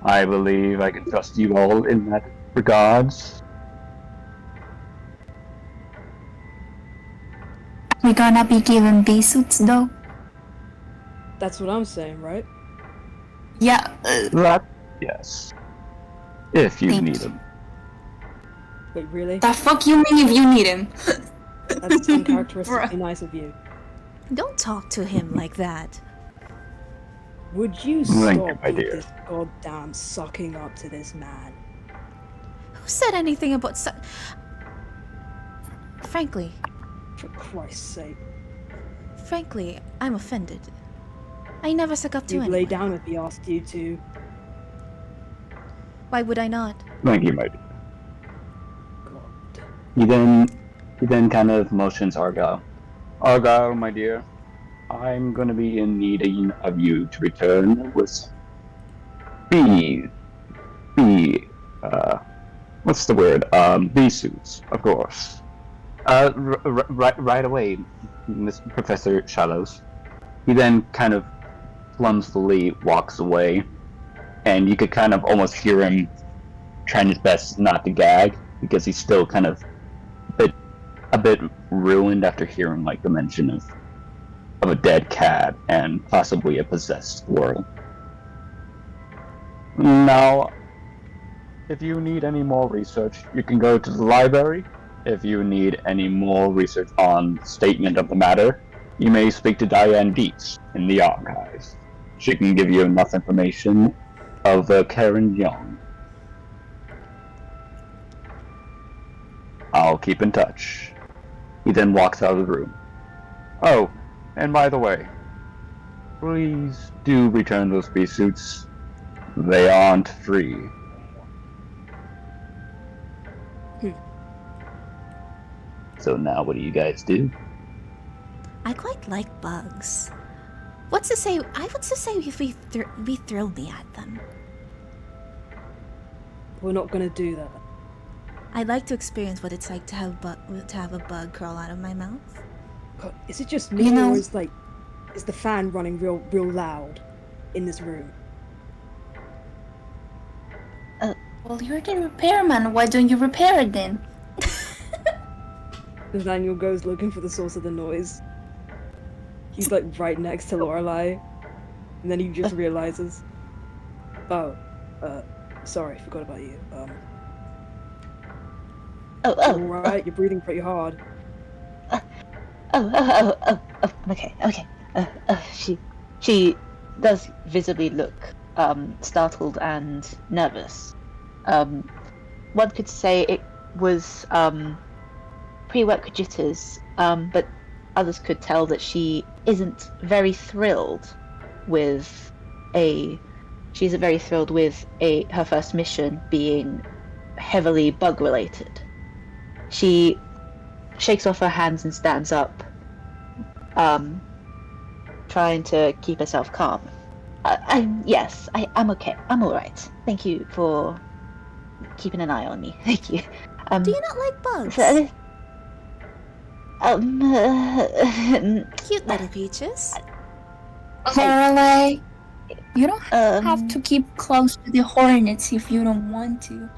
I believe I can trust you all in that regards. We're gonna be given bee suits though. That's what I'm saying, right? Yeah. That, yes. If you Thank need you. them. Wait, really? The fuck you mean if you need him? That's uncharacteristically nice of you. Don't talk to him like that. Would you Thank you, stop my with dear. this goddamn sucking up to this man? Who said anything about Frankly, For Christ's sake. Frankly, I'm offended. I never suck up to You'd anyone. lay down if he asked you to. Why would I not? Thank you, my dear. God. He then kind of motions Argyle. Argyle, my dear, I'm going to be in need of you to return with what's the word? Bee suits, of course. Right away, Mr. Professor Shallows. He then kind of clumsily walks away, and you could kind of almost hear him trying his best not to gag, because he's still kind of a bit ruined after hearing like the mention of a dead cat and possibly a possessed squirrel. Now, if you need any more research, you can go to the library. If you need any more research on statement of the matter, you may speak to Diane Dietz in the archives. She can give you enough information of Karen Young. I'll keep in touch. He then walks out of the room. Oh, and by the way, please do return those bee suits. They aren't free. So now what do you guys do? I quite like bugs. What's to say? I would just say if we throw me at them. We're not gonna do that. I'd like to experience what it's like to have a bug crawl out of my mouth. God, is it just me, or is the fan running real loud in this room? Well, you're the repairman. Why don't you repair it then? Nathaniel goes looking for the source of the noise. He's like right next to Lorelei, and then he just realizes, oh, sorry, forgot about you. Alright, you're breathing pretty hard. Okay. She does visibly look startled and nervous. One could say it was pre-work jitters, but others could tell that she isn't very thrilled with her first mission being heavily bug related. She shakes off her hands and stands up, trying to keep herself calm. I'm okay. I'm alright. Thank you for keeping an eye on me. Thank you. Do you not like bugs? Cute little peaches. Lorelei, you don't have to keep close to the Hornets if you don't want to. You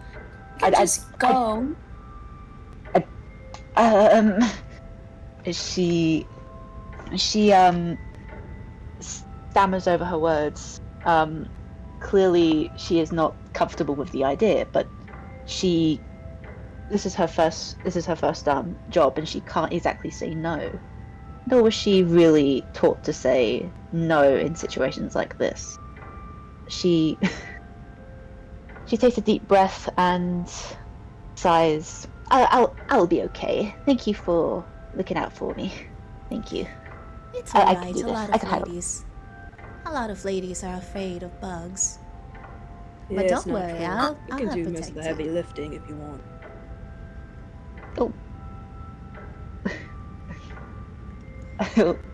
can just go. She stammers over her words. Clearly she is not comfortable with the idea, but this is her first job, and she can't exactly say no. Nor was she really taught to say no in situations like this. She takes a deep breath and sighs. I'll be okay. Thank you for looking out for me. Thank you. It's I alright. can do A this. lot I of can handle ladies. A lot of ladies are afraid of bugs. Yeah, But it's don't worry, natural. I'll You can help do most protect of the you. heavy lifting if you want.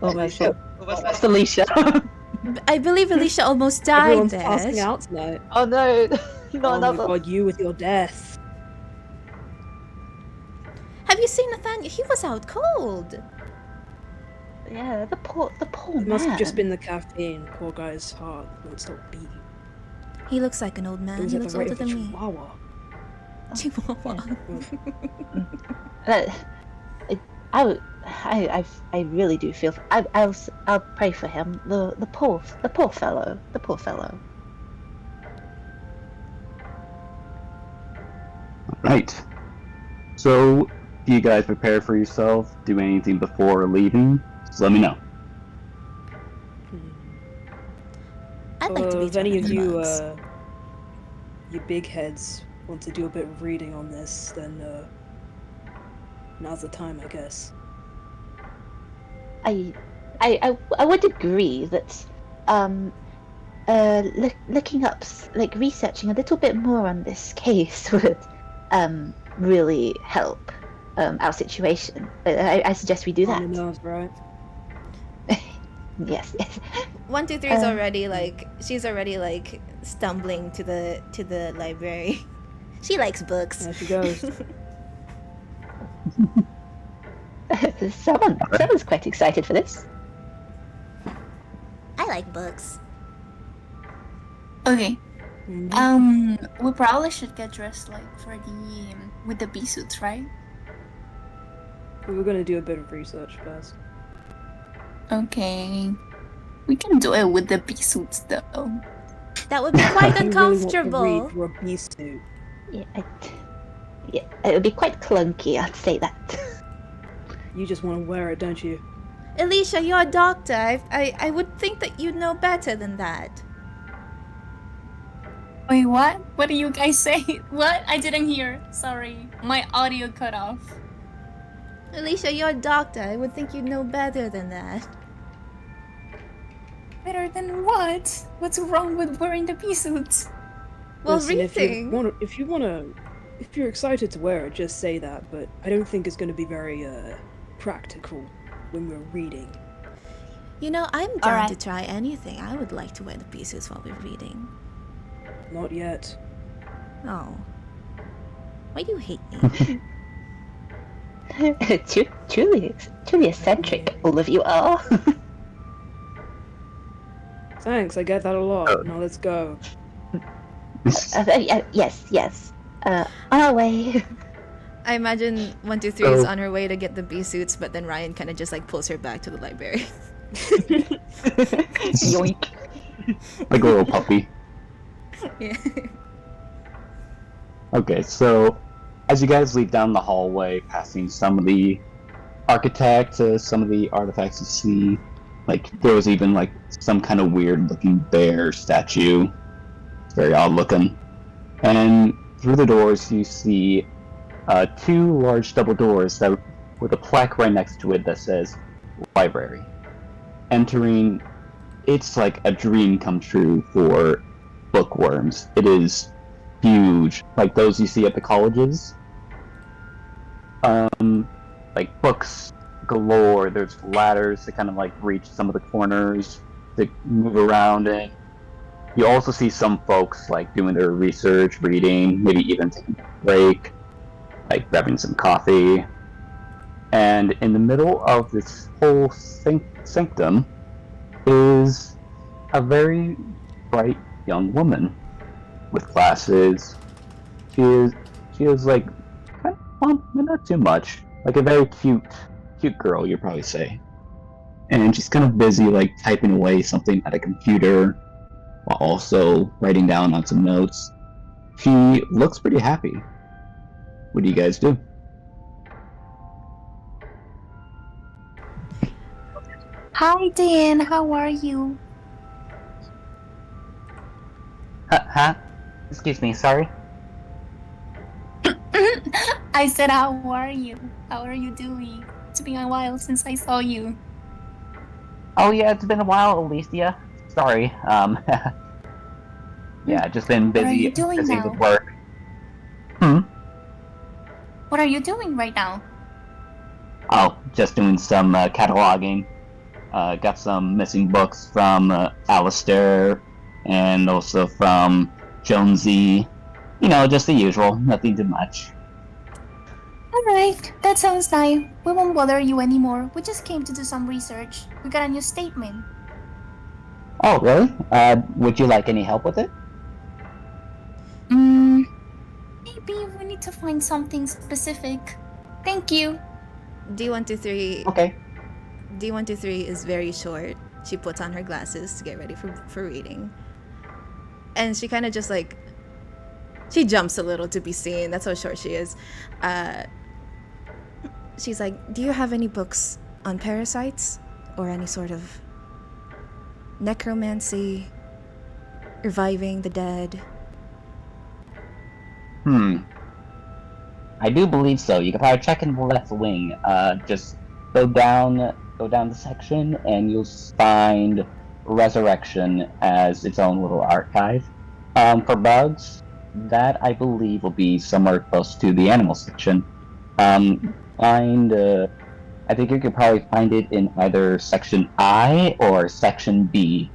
Almost Alicia. I believe Alicia almost died Everyone's there. passing out tonight. Oh no, not Oh my another. god, you with your death. Have you seen Nathaniel? He was out cold. Yeah, the poor It man. must have just been the caffeine. Poor guy's heart won't stop beating. He looks like an old It man. was He at looks the rate older of a than me. chihuahua. Chihuahua. I really do feel. I'll pray for him. The poor fellow. Right. So, do you guys prepare for yourself? Do anything before leaving? Just let me know. I'd like to be If any of the you, bugs. you big heads want to do a bit of reading on this, then now's the time, I guess. I would agree that looking up, like researching a little bit more on this case would really help our situation. I suggest we do that. Enough, right? Yes, yes. 123 is already like she's already like stumbling to the library. She likes books. There she goes. Someone's quite excited for this. I like books. Okay. Mhm. We probably should get dressed like for the with the bee suits, right? We were gonna do a bit of research first. Okay. We can do it with the bee suits though. That would be quite You really want to uncomfortable. read through a bee suit. Yeah, it would be quite clunky, I'd say that. You just want to wear it, don't you? Alicia, you're a doctor. I would think that you'd know better than that. Wait, what? What do you guys say? What? I didn't hear. Sorry. My audio cut off. Alicia, you're a doctor. I would think you'd know better than that. Better than what? What's wrong with wearing the pea suits? Well, Listen, reading. if you're excited to wear it, just say that. But I don't think it's going to be very practical when we're reading. You know, I'm down Alright. to try anything. I would like to wear the pieces while we're reading. Not yet. Oh. Why do you hate me? truly eccentric, all of you are. Thanks, I get that a lot. Now let's go. Yes. On our way. I imagine 123 is on her way to get the bee suits, but then Ryan kind of just like pulls her back to the library. Yoink. Like a little puppy. Yeah. Okay, so as you guys lead down the hallway, passing some of the architects, some of the artifacts you see, like there was even like some kind of weird looking bear statue. It's very odd looking. And through the doors you see two large double doors that with a plaque right next to it that says library. Entering, it's like a dream come true for bookworms. It is huge, like those you see at the colleges. Like books galore. There's ladders to kind of like reach some of the corners to move around in. You also see some folks like doing their research, reading, maybe even taking a break, like grabbing some coffee. And in the middle of this whole sanctum is a very bright young woman with glasses. She is like kind of, well, not too much, like a very cute girl, you'd probably say. And she's kind of busy like typing away something at a computer while also writing down on some notes. She looks pretty happy. What do you guys do? Hi, Dan. How are you? Huh? Excuse me, sorry? I said, how are you? How are you doing? It's been a while since I saw you. Oh yeah, it's been a while, Alicia. Sorry, yeah, just been What are busy, you doing busy now? with work. What are you doing right now? Oh, just doing some cataloging. Got some missing books from Alistair, and also from Jonesy. You know, just the usual, nothing too much. Alright, that sounds nice. We won't bother you anymore. We just came to do some research. We got a new statement. Oh, really? Would you like any help with it? Maybe we need to find something specific. Thank you. D123. Okay. D123 is very short. She puts on her glasses to get ready for reading. And she kind of just like, she jumps a little to be seen. That's how short she is. She's like, do you have any books on parasites? Or any sort of necromancy? Reviving the dead? I do believe so. You can probably check in the left wing. Just go down go down the section, and you'll find Resurrection as its own little archive. For bugs, that I believe will be somewhere close to the animal section. I think you could probably find it in either section I or section B.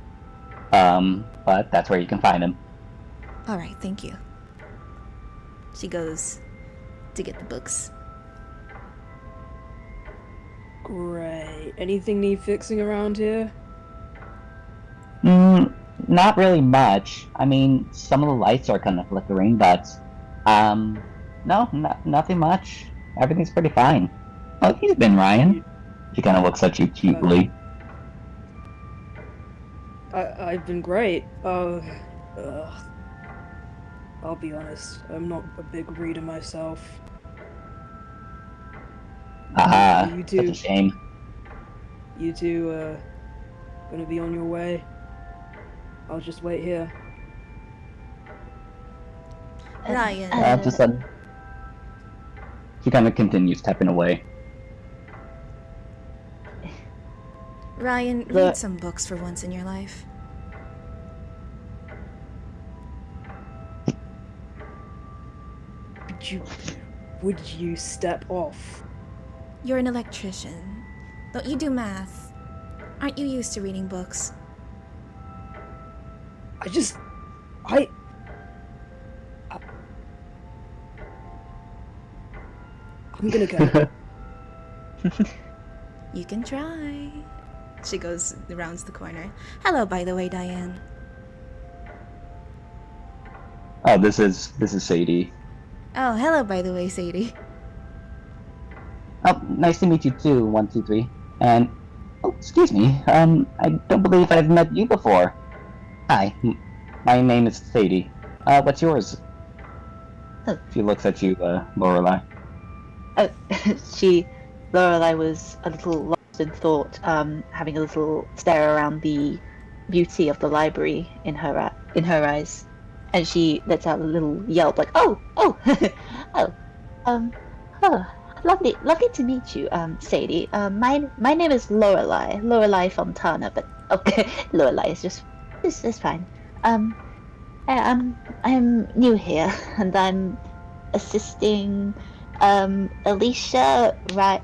But that's where you can find them. All right, thank you. She goes to get the books. Great. Anything need fixing around here? Not really much. I mean, some of the lights are kind of flickering, but no, nothing much. Everything's pretty fine. Oh, he's been Ryan. She kind of looks at you cutely. I've been great. I'll be honest, I'm not a big reader myself. You Such a shame. You two, gonna be on your way? I'll just wait here. Ryan. Just then, she kind of continues tapping away. Ryan, read some books for once in your life. Would you step off? You're an electrician. Don't you do math? Aren't you used to reading books? I'm gonna go. You can try. She goes, rounds the corner. Hello, by the way, Diane. Oh, this is Sadie. Oh, hello, by the way, Sadie. Oh, nice to meet you too, 123. And, oh, excuse me, I don't believe I've met you before. Hi, my name is Sadie. What's yours? She looks at you, Lorelei. Lorelei was a little lost in thought, having a little stare around the beauty of the library in her eyes, and she lets out a little yelp like, "Oh, lovely to meet you, Sadie. My name is Lorelei Fontana, but okay, Lorelei is just fine. I'm new here, and I'm assisting Alicia,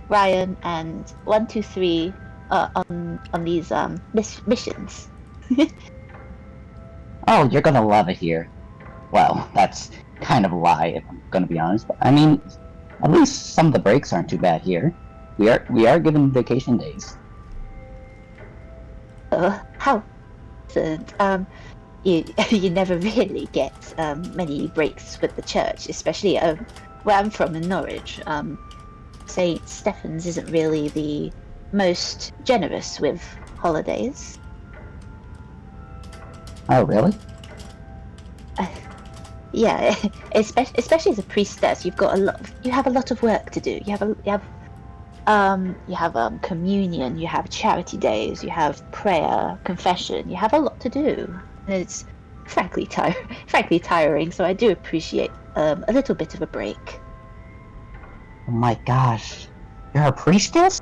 Ryan, and 123 on these missions." Oh, you're gonna love it here. Well, that's kind of a lie, if I'm gonna be honest. But, I mean, at least some of the breaks aren't too bad here. We are given vacation days. How? You never really get many breaks with the church, especially where I'm from in Norwich. St. Stephen's isn't really the most generous with holidays. Oh, really? Yeah, especially as a priestess, you have a lot of work to do. You have communion, you have charity days, you have prayer, confession. You have a lot to do, and it's frankly tiring. So I do appreciate a little bit of a break. Oh my gosh, you're a priestess?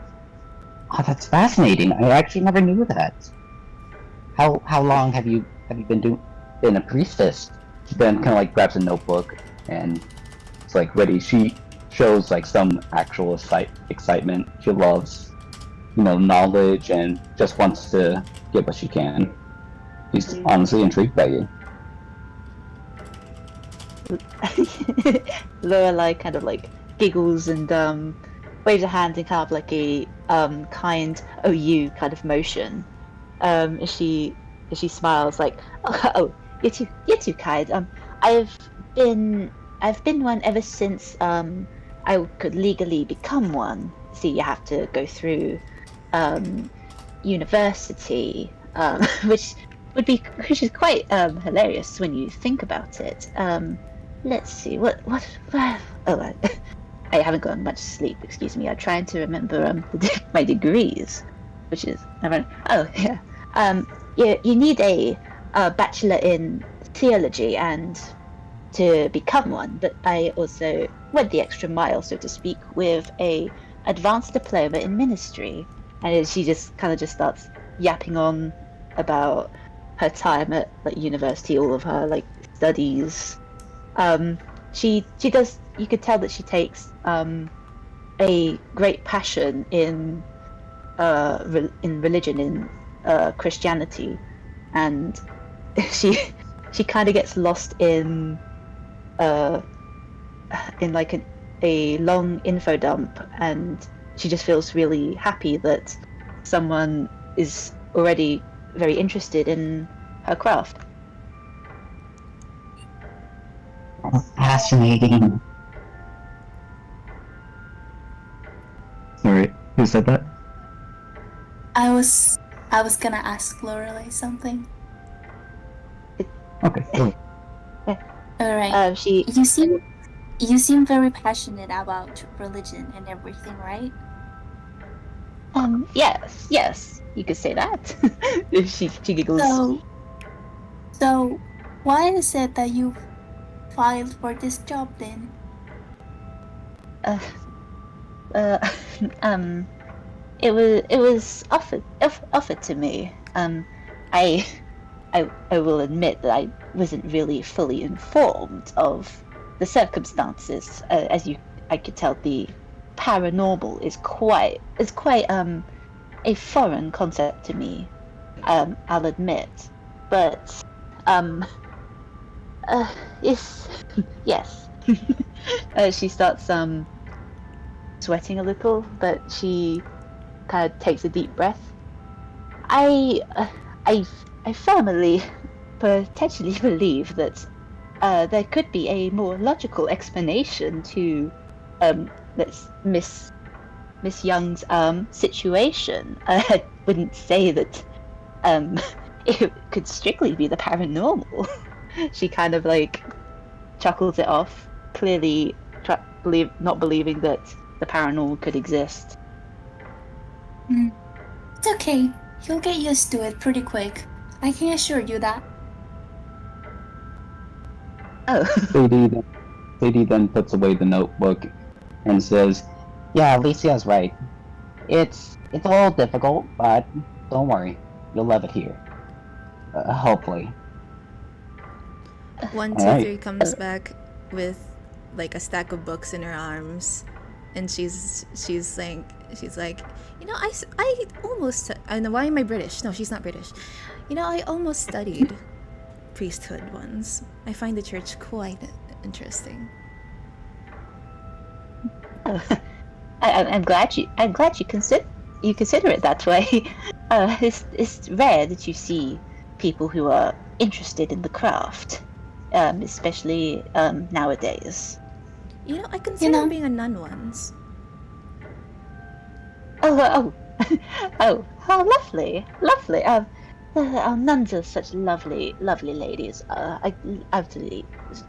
Oh, that's fascinating. I actually never knew that. How long have you been a priestess? She then kind of like grabs a notebook and it's like ready. She shows like some actual excitement. She loves, knowledge and just wants to get what she can. She's honestly intrigued by you. Lorelei kind of like giggles and waves her hand in kind of like a kind "oh you" kind of motion. As she smiles like, "Oh, you're too kind. I've been one ever since I could legally become one. See, you have to go through university, which is quite hilarious when you think about it. Let's see, what oh, I haven't gotten much sleep. Excuse me. I'm trying to remember my degrees, which is you need a bachelor in theology and to become one, but I also went the extra mile, so to speak, with a advanced diploma in ministry. and she just kind of just starts yapping on about her time at like university, all of her like studies. She does. You could tell that she takes a great passion in religion, in Christianity, and she kind of gets lost in like a long info dump, and she just feels really happy that someone is already very interested in her craft. Fascinating. Sorry, who said that? I was gonna ask Lorelei something. Okay. Cool. All right. She You seem very passionate about religion and everything, right? yes, you could say that. She giggles. So why is it that you filed for this job then? It was offered to me. I will admit that I wasn't really fully informed of the circumstances. I could tell the paranormal is quite a foreign concept to me. I'll admit, but yes. She starts sweating a little, but she kind of takes a deep breath. I firmly, potentially believe that there could be a more logical explanation to Miss Young's situation. I wouldn't say that it could strictly be the paranormal. She kind of like chuckles it off, clearly not believing that the paranormal could exist. It's okay. You'll get used to it pretty quick. I can assure you that. Oh. Sadie then puts away the notebook and says, Yeah, Alicia's right. It's a little difficult, but don't worry, you'll love it here. Hopefully. 1, 2, Alright. 3 comes back with like a stack of books in her arms, and she's like, you know, I almost, I know, why am I British? No, she's not British. You know, I almost studied priesthood once. I find the church quite interesting. I'm glad you consider it that way. It's rare that you see people who are interested in the craft, especially nowadays. You know, I considered being a nun once. Oh, lovely. Nuns are such lovely ladies. Absolutely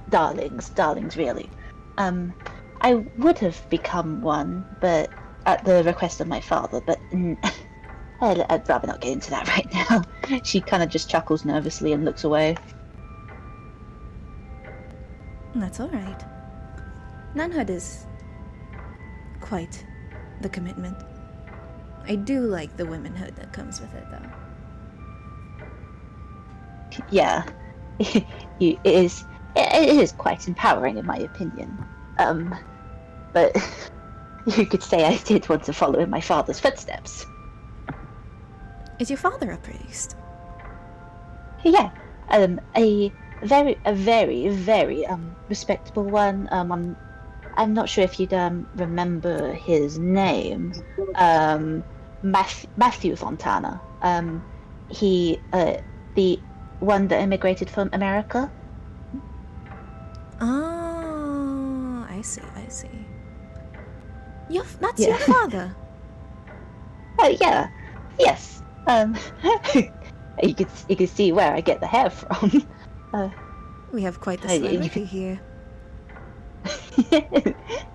darlings, really. I would have become one, but at the request of my father. But I'd rather not get into that right now. She kind of just chuckles nervously and looks away. That's all right. Nunhood is quite the commitment. I do like the womanhood that comes with it, though. Yeah, it is quite empowering, in my opinion. But you could say I did want to follow in my father's footsteps. Is your father a priest? Yeah, a very respectable one. I'm not sure if you'd remember his name. Matthew Fontana. He the one that immigrated from America. Oh, I see. That's Yeah. your father. Yeah, yes. You could see where I get the hair from. We have quite the I- celebrity here.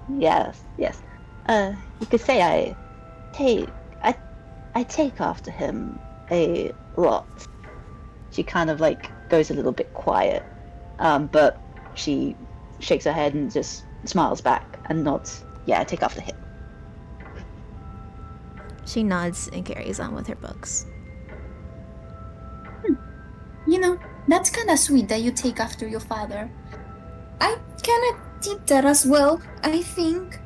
Yes. You could say I take after him a lot. She kind of like goes a little bit quiet, but she shakes her head and just smiles back and nods. Yeah, I take after him. She nods and carries on with her books. You know, that's kind of sweet that you take after your father. I kind of did that as well, I think.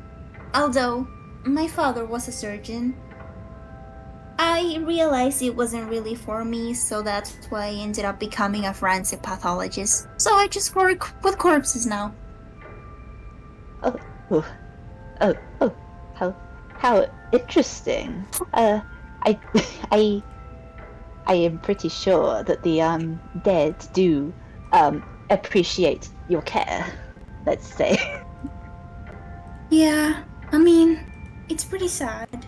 Although, my father was a surgeon. I realized it wasn't really for me, so that's why I ended up becoming a forensic pathologist. So I just work with corpses now. Oh, how interesting. I, I am pretty sure that the dead do appreciate your care. Let's say. Yeah, I mean, it's pretty sad.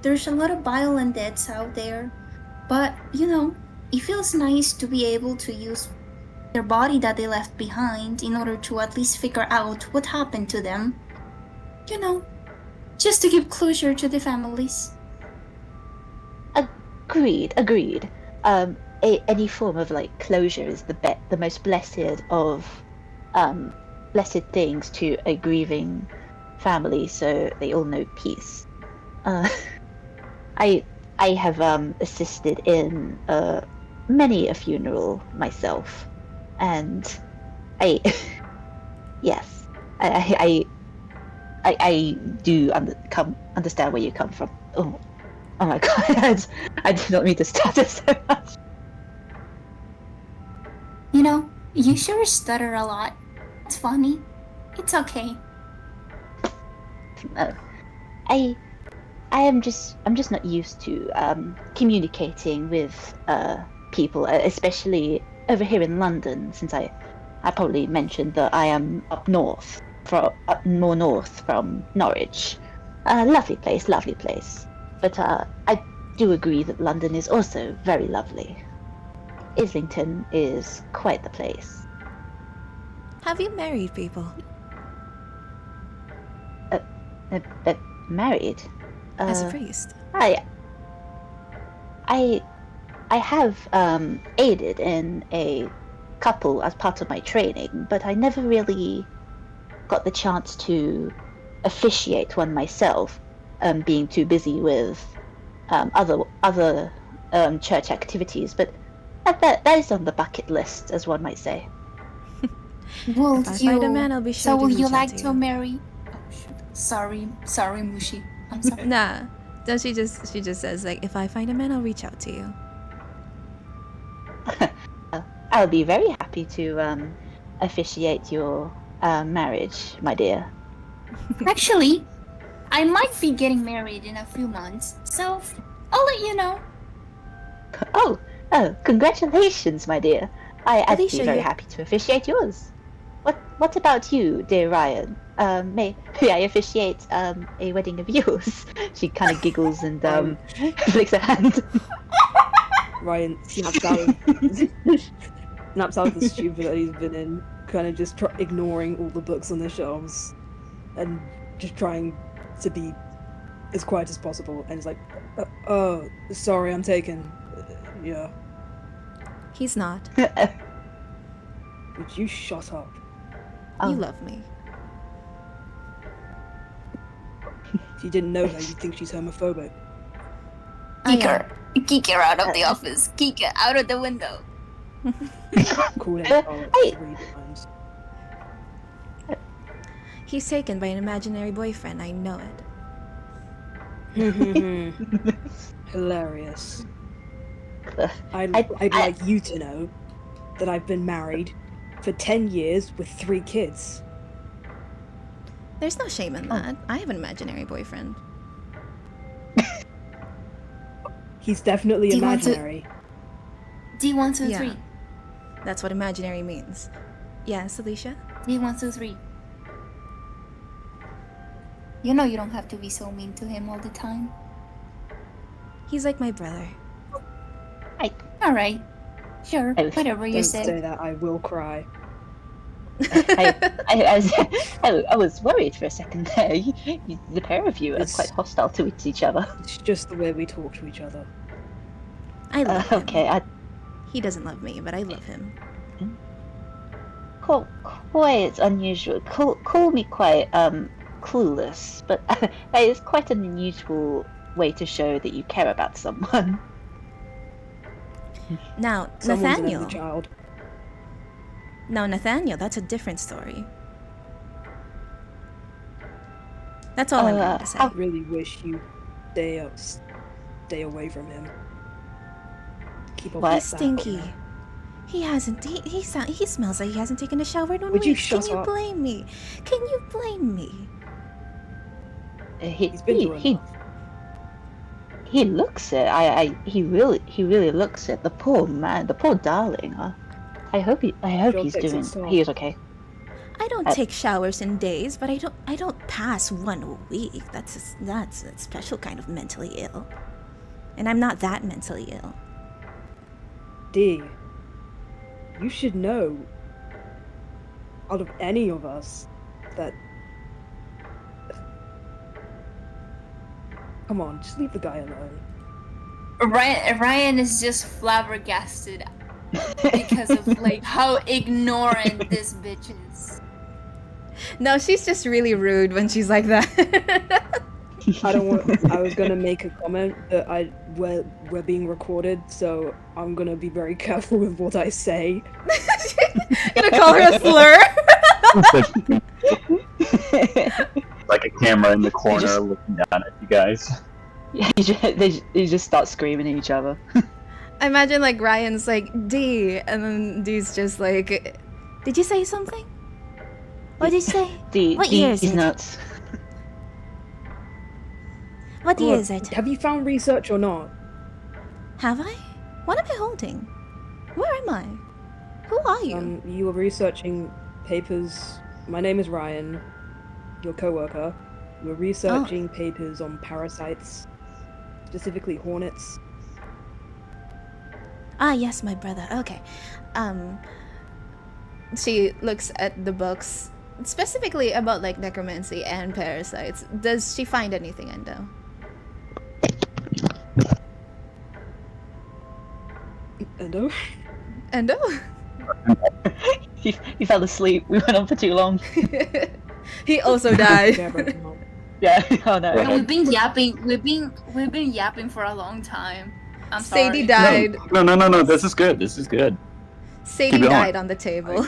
There's a lot of violent deaths out there, but you know, it feels nice to be able to use their body that they left behind in order to at least figure out what happened to them. You know, just to give closure to the families. Agreed. Any form of like closure is the most blessed of blessed things to a grieving family, so they all know peace. I have assisted in many a funeral myself, and I yes, I do understand where you come from. Oh my god, I did not mean to stutter so much. You know, you sure stutter a lot. It's funny. It's okay. No, I'm just not used to communicating with people, especially over here in London, since I probably mentioned that I am up more north from Norwich. Lovely place. But I do agree that London is also very lovely. Islington is quite the place. Have you married people? Married? As a priest? I have aided in a couple as part of my training, but I never really got the chance to officiate one myself, being too busy with other church activities. But that is on the bucket list, as one might say. Will If I find a man, I'll be sure So to will reach you out like to to you. marry? Oh, shoot. Sorry, Mushi. I'm sorry. Nah. Then she just says like, if I find a man, I'll reach out to you. I'll be very happy to officiate your marriage, my dear. Actually, I might be getting married in a few months, so I'll let you know. Oh, congratulations, my dear. I'd Alicia, be very you- happy to officiate yours. What about you, dear Ryan? May I officiate a wedding of yours? She kind of giggles and flicks her hand. Ryan snaps out of the stupor that he's been in, kind of just ignoring all the books on the shelves, and just trying to be as quiet as possible. And it's like, oh, sorry, I'm taken. Yeah. He's not. Would you shut up? Oh. You love me. If you didn't know her, you'd think she's homophobic. I Kick her. Kick her out of the office. Kick her out of the window. Called it Hey. 3 times. He's taken by an imaginary boyfriend. I know it. Hilarious. I'd I- like you to know that I've been married for 10 years with 3 kids. There's no shame in that. I have an imaginary boyfriend. He's definitely Do you want to- imaginary. D1, 2, Yeah. 3. That's what imaginary means. Yes, Alicia? D1, 2, 3. You know you don't have to be so mean to him all the time. He's like my brother. Alright. Sure, Oh, whatever you Don't say. say that, I will cry. I was worried for a second there. The pair of you are It's- quite hostile to each other. It's just the way we talk to each other. I love him. Okay, He doesn't love me, but I love him. quite unusual. Call me quite clueless, but that is quite an unusual way to show that you care about someone. Now, Someone's an Nathaniel. only child. Now, Nathaniel, that's a different story. That's all I'm going to say. I really wish you stay away from him. Keep up What? with He's that. stinky. He hasn't. He smells like he hasn't taken a shower in Would you weeks. Can shut you up? blame me? Can you blame me? He's been through enough. He looks it. He really looks it. The poor man, the poor darling. I hope She'll he's fix doing. itself. He is okay. I don't take showers in days, but I don't pass 1 week. That's a special kind of mentally ill, and I'm not that mentally ill. D, you should know, out of any of us, that... Come on, just leave the guy alone. Ryan is just flabbergasted because of like how ignorant this bitch is. No, she's just really rude when she's like that. I was gonna make a comment that we're being recorded, so I'm gonna be very careful with what I say. Gonna call her a slur. Like a camera in the corner looking down at you guys. Yeah, they just start screaming at each other. I imagine like Ryan's like D, and then D's just like, "Did you say something? What did you say? What year is He's it? nuts. What year is it? Have you found research or not? Have I? What am I holding? Where am I? Who are you? You were researching papers. My name is Ryan, your coworker. We're researching papers on parasites, specifically hornets. Ah, yes, my brother. Okay. She looks at the books specifically about like necromancy and parasites. Does she find anything, Endo? Endo? Endo? He fell asleep. We went on for too long. He also died. Yeah. Oh no. And we've been yapping for a long time. I'm sorry. Sadie died. No. This is good. This is good. Sadie going. died on the table.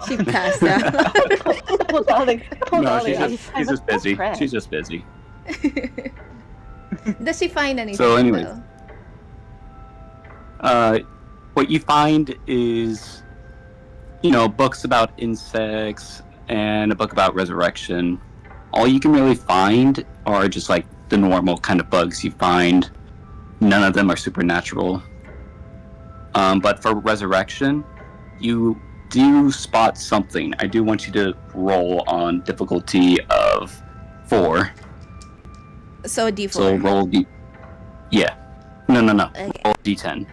She passed out. Poor darling. Poor No, darling. she's just busy. She's just busy. Does she find anything? So anyways. though? What you find is, books about insects and a book about resurrection. All you can really find are just like the normal kind of bugs you find. None of them are supernatural. But for resurrection, you do spot something. I do want you to roll on difficulty of 4. So a D4. So roll D. Yeah. No. Okay. Roll D10.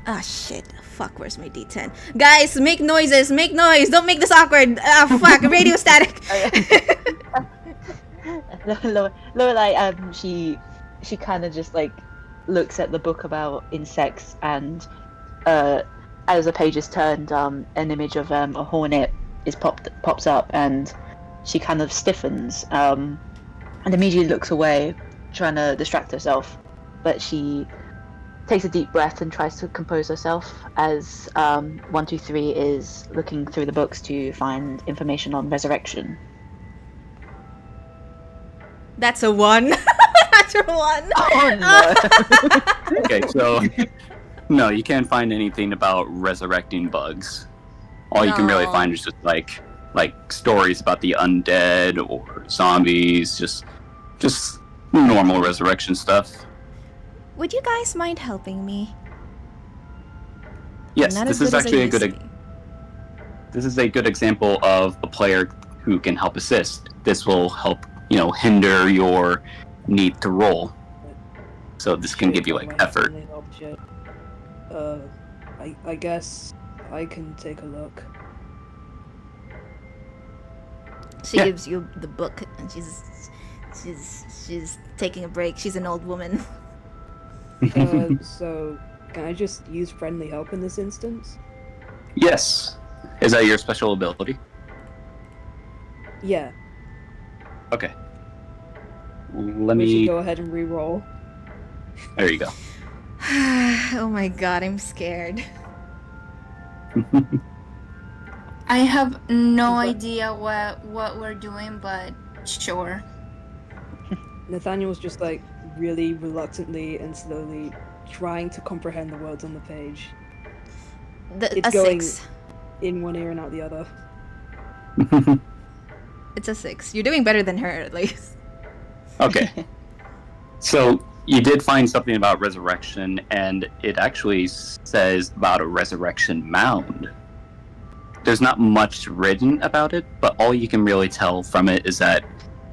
Ah, shit. Fuck, where's my D10? Guys, make noises! Make noise! Don't make this awkward! Ah, fuck, radio static! Lorelai, she kind of just like looks at the book about insects, and as the page is turned, an image of a hornet pops up, and she kind of stiffens and immediately looks away, trying to distract herself, but she takes a deep breath and tries to compose herself as 123 is looking through the books to find information on resurrection. That's a 1. That's a 1. Oh no. Okay, so no, you can't find anything about resurrecting bugs. All you can really No. find is just like stories about the undead or zombies, just normal resurrection stuff. Would you guys mind helping me? Yes, I'm not this as is good as I actually a used good to be. this is a good example of a player who can help assist. This will help, hinder your need to roll. So this can give you like effort. I guess I can take a look. She Yeah. gives you the book, and she's taking a break. She's an old woman. So can I just use friendly help in this instance? Yes. Is that your special ability? Yeah. Okay. Let We should me. go ahead and re-roll. There you go. Oh my god, I'm scared. I have no But- idea what we're doing, but sure. Nathaniel's just like really reluctantly and slowly trying to comprehend the words on the page. It's A going 6. in one ear and out the other. It's a 6. You're doing better than her, at least. Okay. So you did find something about resurrection, and it actually says about a resurrection mound. There's not much written about it, but all you can really tell from it is that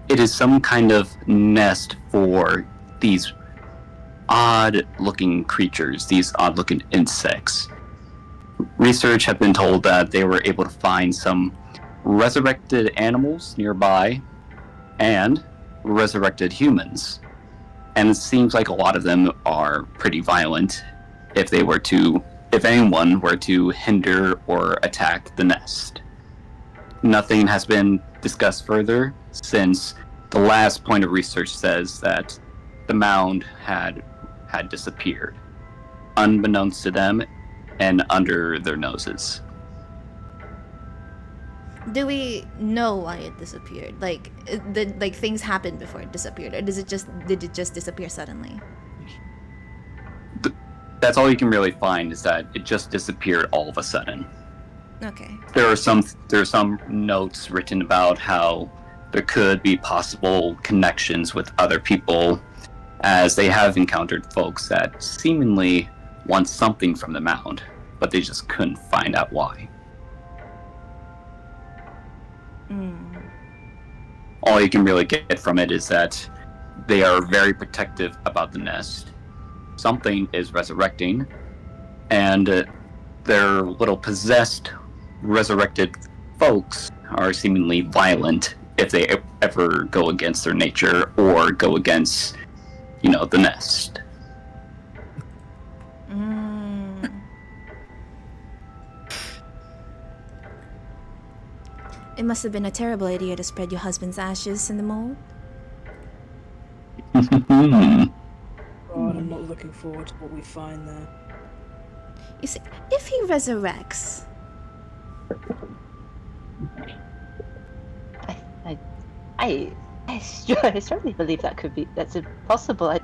it is some kind of nest for these odd-looking creatures, these odd-looking insects. Research have been told that they were able to find some resurrected animals nearby and resurrected humans. And it seems like a lot of them are pretty violent if anyone were to hinder or attack the nest. Nothing has been discussed further since the last point of research says that the mound had disappeared, unbeknownst to them and under their noses. Do we know why it disappeared? Like, things happened before it disappeared, or did it just disappear suddenly? That's all you can really find is that it just disappeared all of a sudden. Okay. There are some notes written about how there could be possible connections with other people, as they have encountered folks that seemingly want something from the mound, but they just couldn't find out why. All you can really get from it is that they are very protective about the nest. Something is resurrecting, and their little possessed, resurrected folks are seemingly violent if they ever go against their nature or go against, the nest. It must have been a terrible idea to spread your husband's ashes in the mold. God, I'm not looking forward to what we find there. You see, if he resurrects, I strongly believe that's impossible.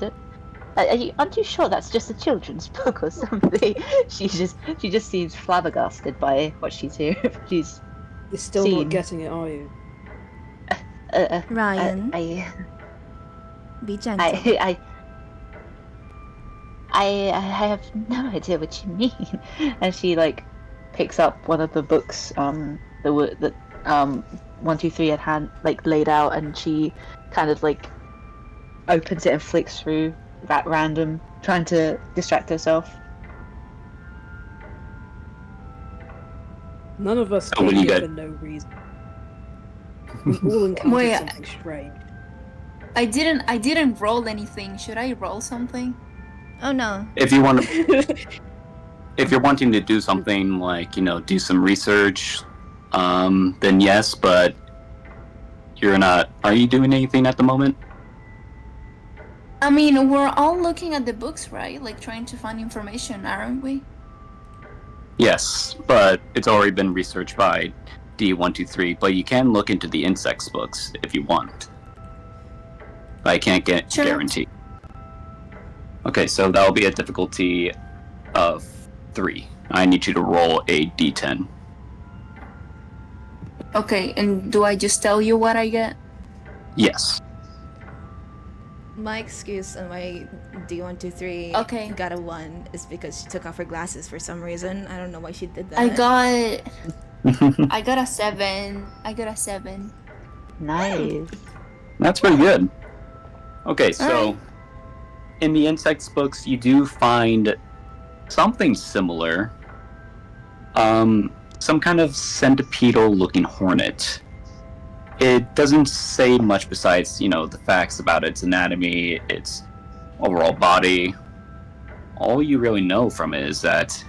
Aren't you sure that's just a children's book or something? She just seems flabbergasted by what she's hearing. She's You're still seen. not getting it, are you? Ryan, be gentle. I have no idea what you mean. And she picks up one of the books that 123 had hand laid out, and she kind of opens it and flicks through at random, trying to distract herself. None of us Oh, what came do you here got? for no reason. We all encountered Wait, something strange. I didn't roll anything. Should I roll something? Oh no. If you want to, if you're wanting to do something do some research, then yes, but you're not. Are you doing anything at the moment? I mean, we're all looking at the books, right? Like trying to find information, aren't we? Yes, but it's already been researched by D123, but you can look into the insects books if you want. But I can't Sure. guarantee. Okay, so that'll be a difficulty of 3. I need you to roll a D10. Okay, and do I just tell you what I get? Yes. My excuse on my D123 Okay. got a 1 is because she took off her glasses for some reason. I don't know why she did that. I got a 7. I got a 7. Nice. That's pretty good. Okay, so Alright. in the insects books, you do find something similar. Some kind of centipedal-looking hornet. It doesn't say much besides, the facts about its anatomy, its overall body. All you really know from it is that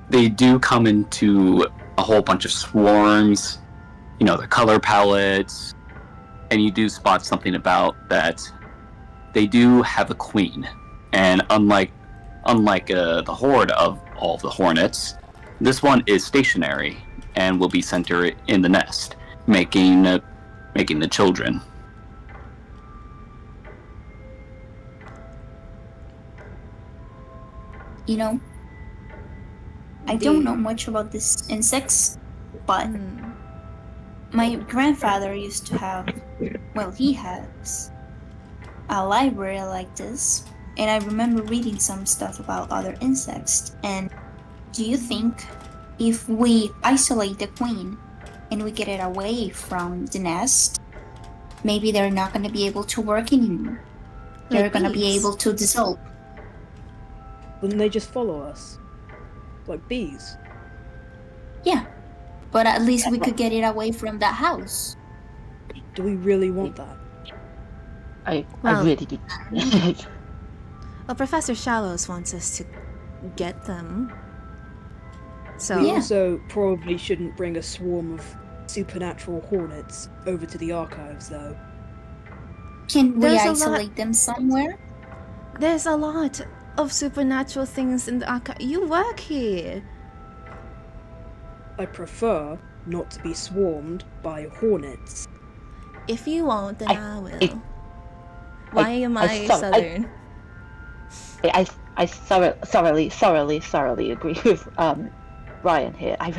they do come into a whole bunch of swarms, the color palettes, and you do spot something about that they do have a queen, and unlike the horde of all of the Hornets, this one is stationary and will be centered in the nest, making the children. You know, I don't know much about these insects, but my grandfather used to have, well, he has a library like this, and I remember reading some stuff about other insects. And do you think if we isolate the queen and we get it away from the nest, maybe they're not going to be able to work anymore? They're Like going to be bees. able to dissolve. Wouldn't they just follow us? Like bees? Yeah, but at least we could get it away from that house. Do we really want that? I Well- really do. Well, Professor Shallows wants us to get them. So We Yeah. also probably shouldn't bring a swarm of supernatural hornets over to the archives, though. Can we There's a lot- isolate them somewhere? there's a lot of supernatural things in the archive. You work here. I prefer not to be swarmed by hornets. If you won't, then I will. Why am I I thought- southern? I thoroughly agree with Ryan here. I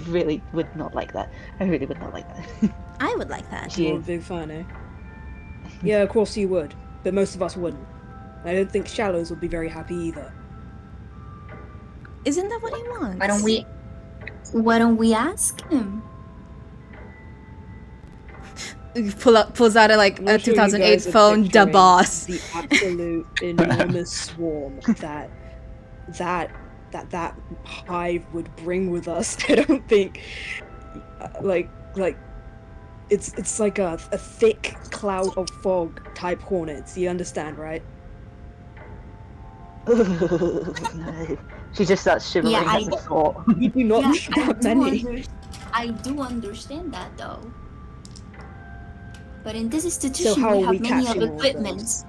really would not like that. I really would not like that. I would like that. She You're a is. big fan, eh? Yeah, of course you would, but most of us wouldn't. I don't think Shallows would be very happy either. Isn't that what he wants? Why don't we ask him? He pulls out a I'm not sure you 2008 guys are phone, the picturing boss. The absolute enormous swarm that hive would bring with us. I don't think, like it's like a thick cloud of fog type hornets. You understand, right? She just starts shivering Yeah, at the thought. We do not Yeah, need that many. I do understand that though. But in this So institution, how we are have we many catching of all of equipment. those?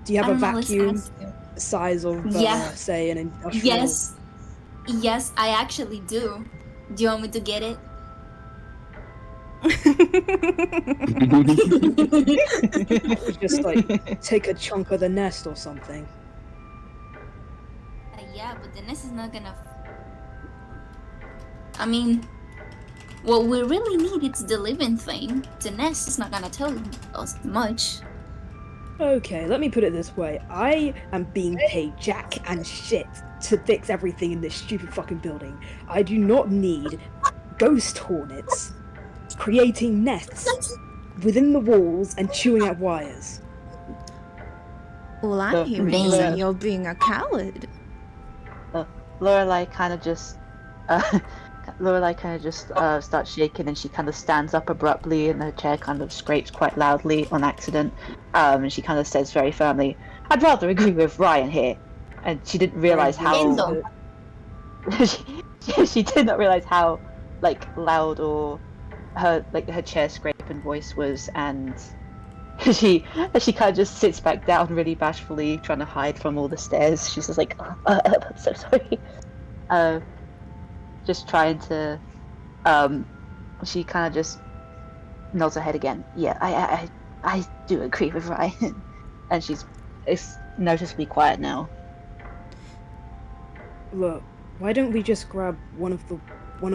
Do you have I a don't know, let's vacuum ask him. size of, Yeah. say, an industrial? Yes, I actually do. Do you want me to get it? Just like take a chunk of the nest or something. Yeah, but the nest is not gonna. I mean, what we really need is the living thing. The nest is not gonna tell us much. Okay, let me put it this way. I am being paid jack and shit to fix everything in this stupid fucking building. I do not need ghost hornets creating nests within the walls and chewing at wires. All I'm hearing is that you're being a coward. Lorelai kind of just starts shaking, and she kind of stands up abruptly, and her chair kind of scrapes quite loudly on accident. And she kind of says very firmly, "I'd rather agree with Ryan here." And she didn't realize how she did not realize how loud or her chair scraping voice was, and she kind of just sits back down really bashfully, trying to hide from all the stares. She's just like, I'm so sorry. Just trying to, she kind of just nods her head again. Yeah, I do agree with Ryan. And it's noticeably quiet now. Look, why don't we just grab one of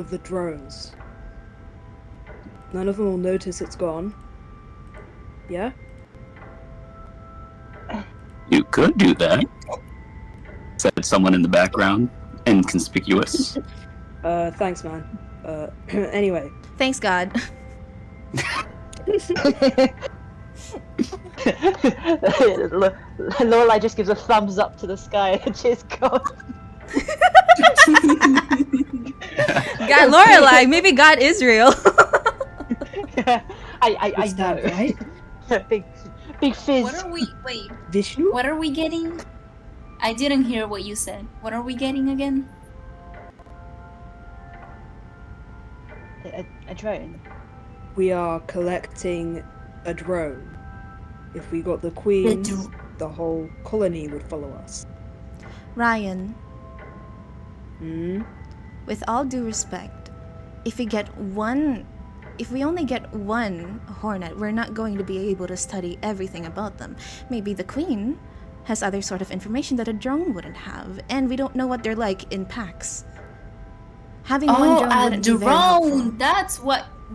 the drones? None of them will notice it's gone. Yeah? You could do that, said someone in the background, inconspicuous. Thanks, man. Anyway. Thanks, God. Lorelai just gives a thumbs up to the sky and she's gone. God, Lorelai, maybe God is real. I Is that know. right? Big fizz. What are we? Wait. Vishnu? What are we getting? I didn't hear what you said. What are we getting again? A drone. We are collecting a drone. If we got the queen, the whole colony would follow us. Ryan, Hmm? with all due respect, if we only get one Hornet, we're not going to be able to study everything about them. Maybe the Queen has other sort of information that a drone wouldn't have, and we don't know what they're like in packs. Having one drone a wouldn't be very helpful. drone.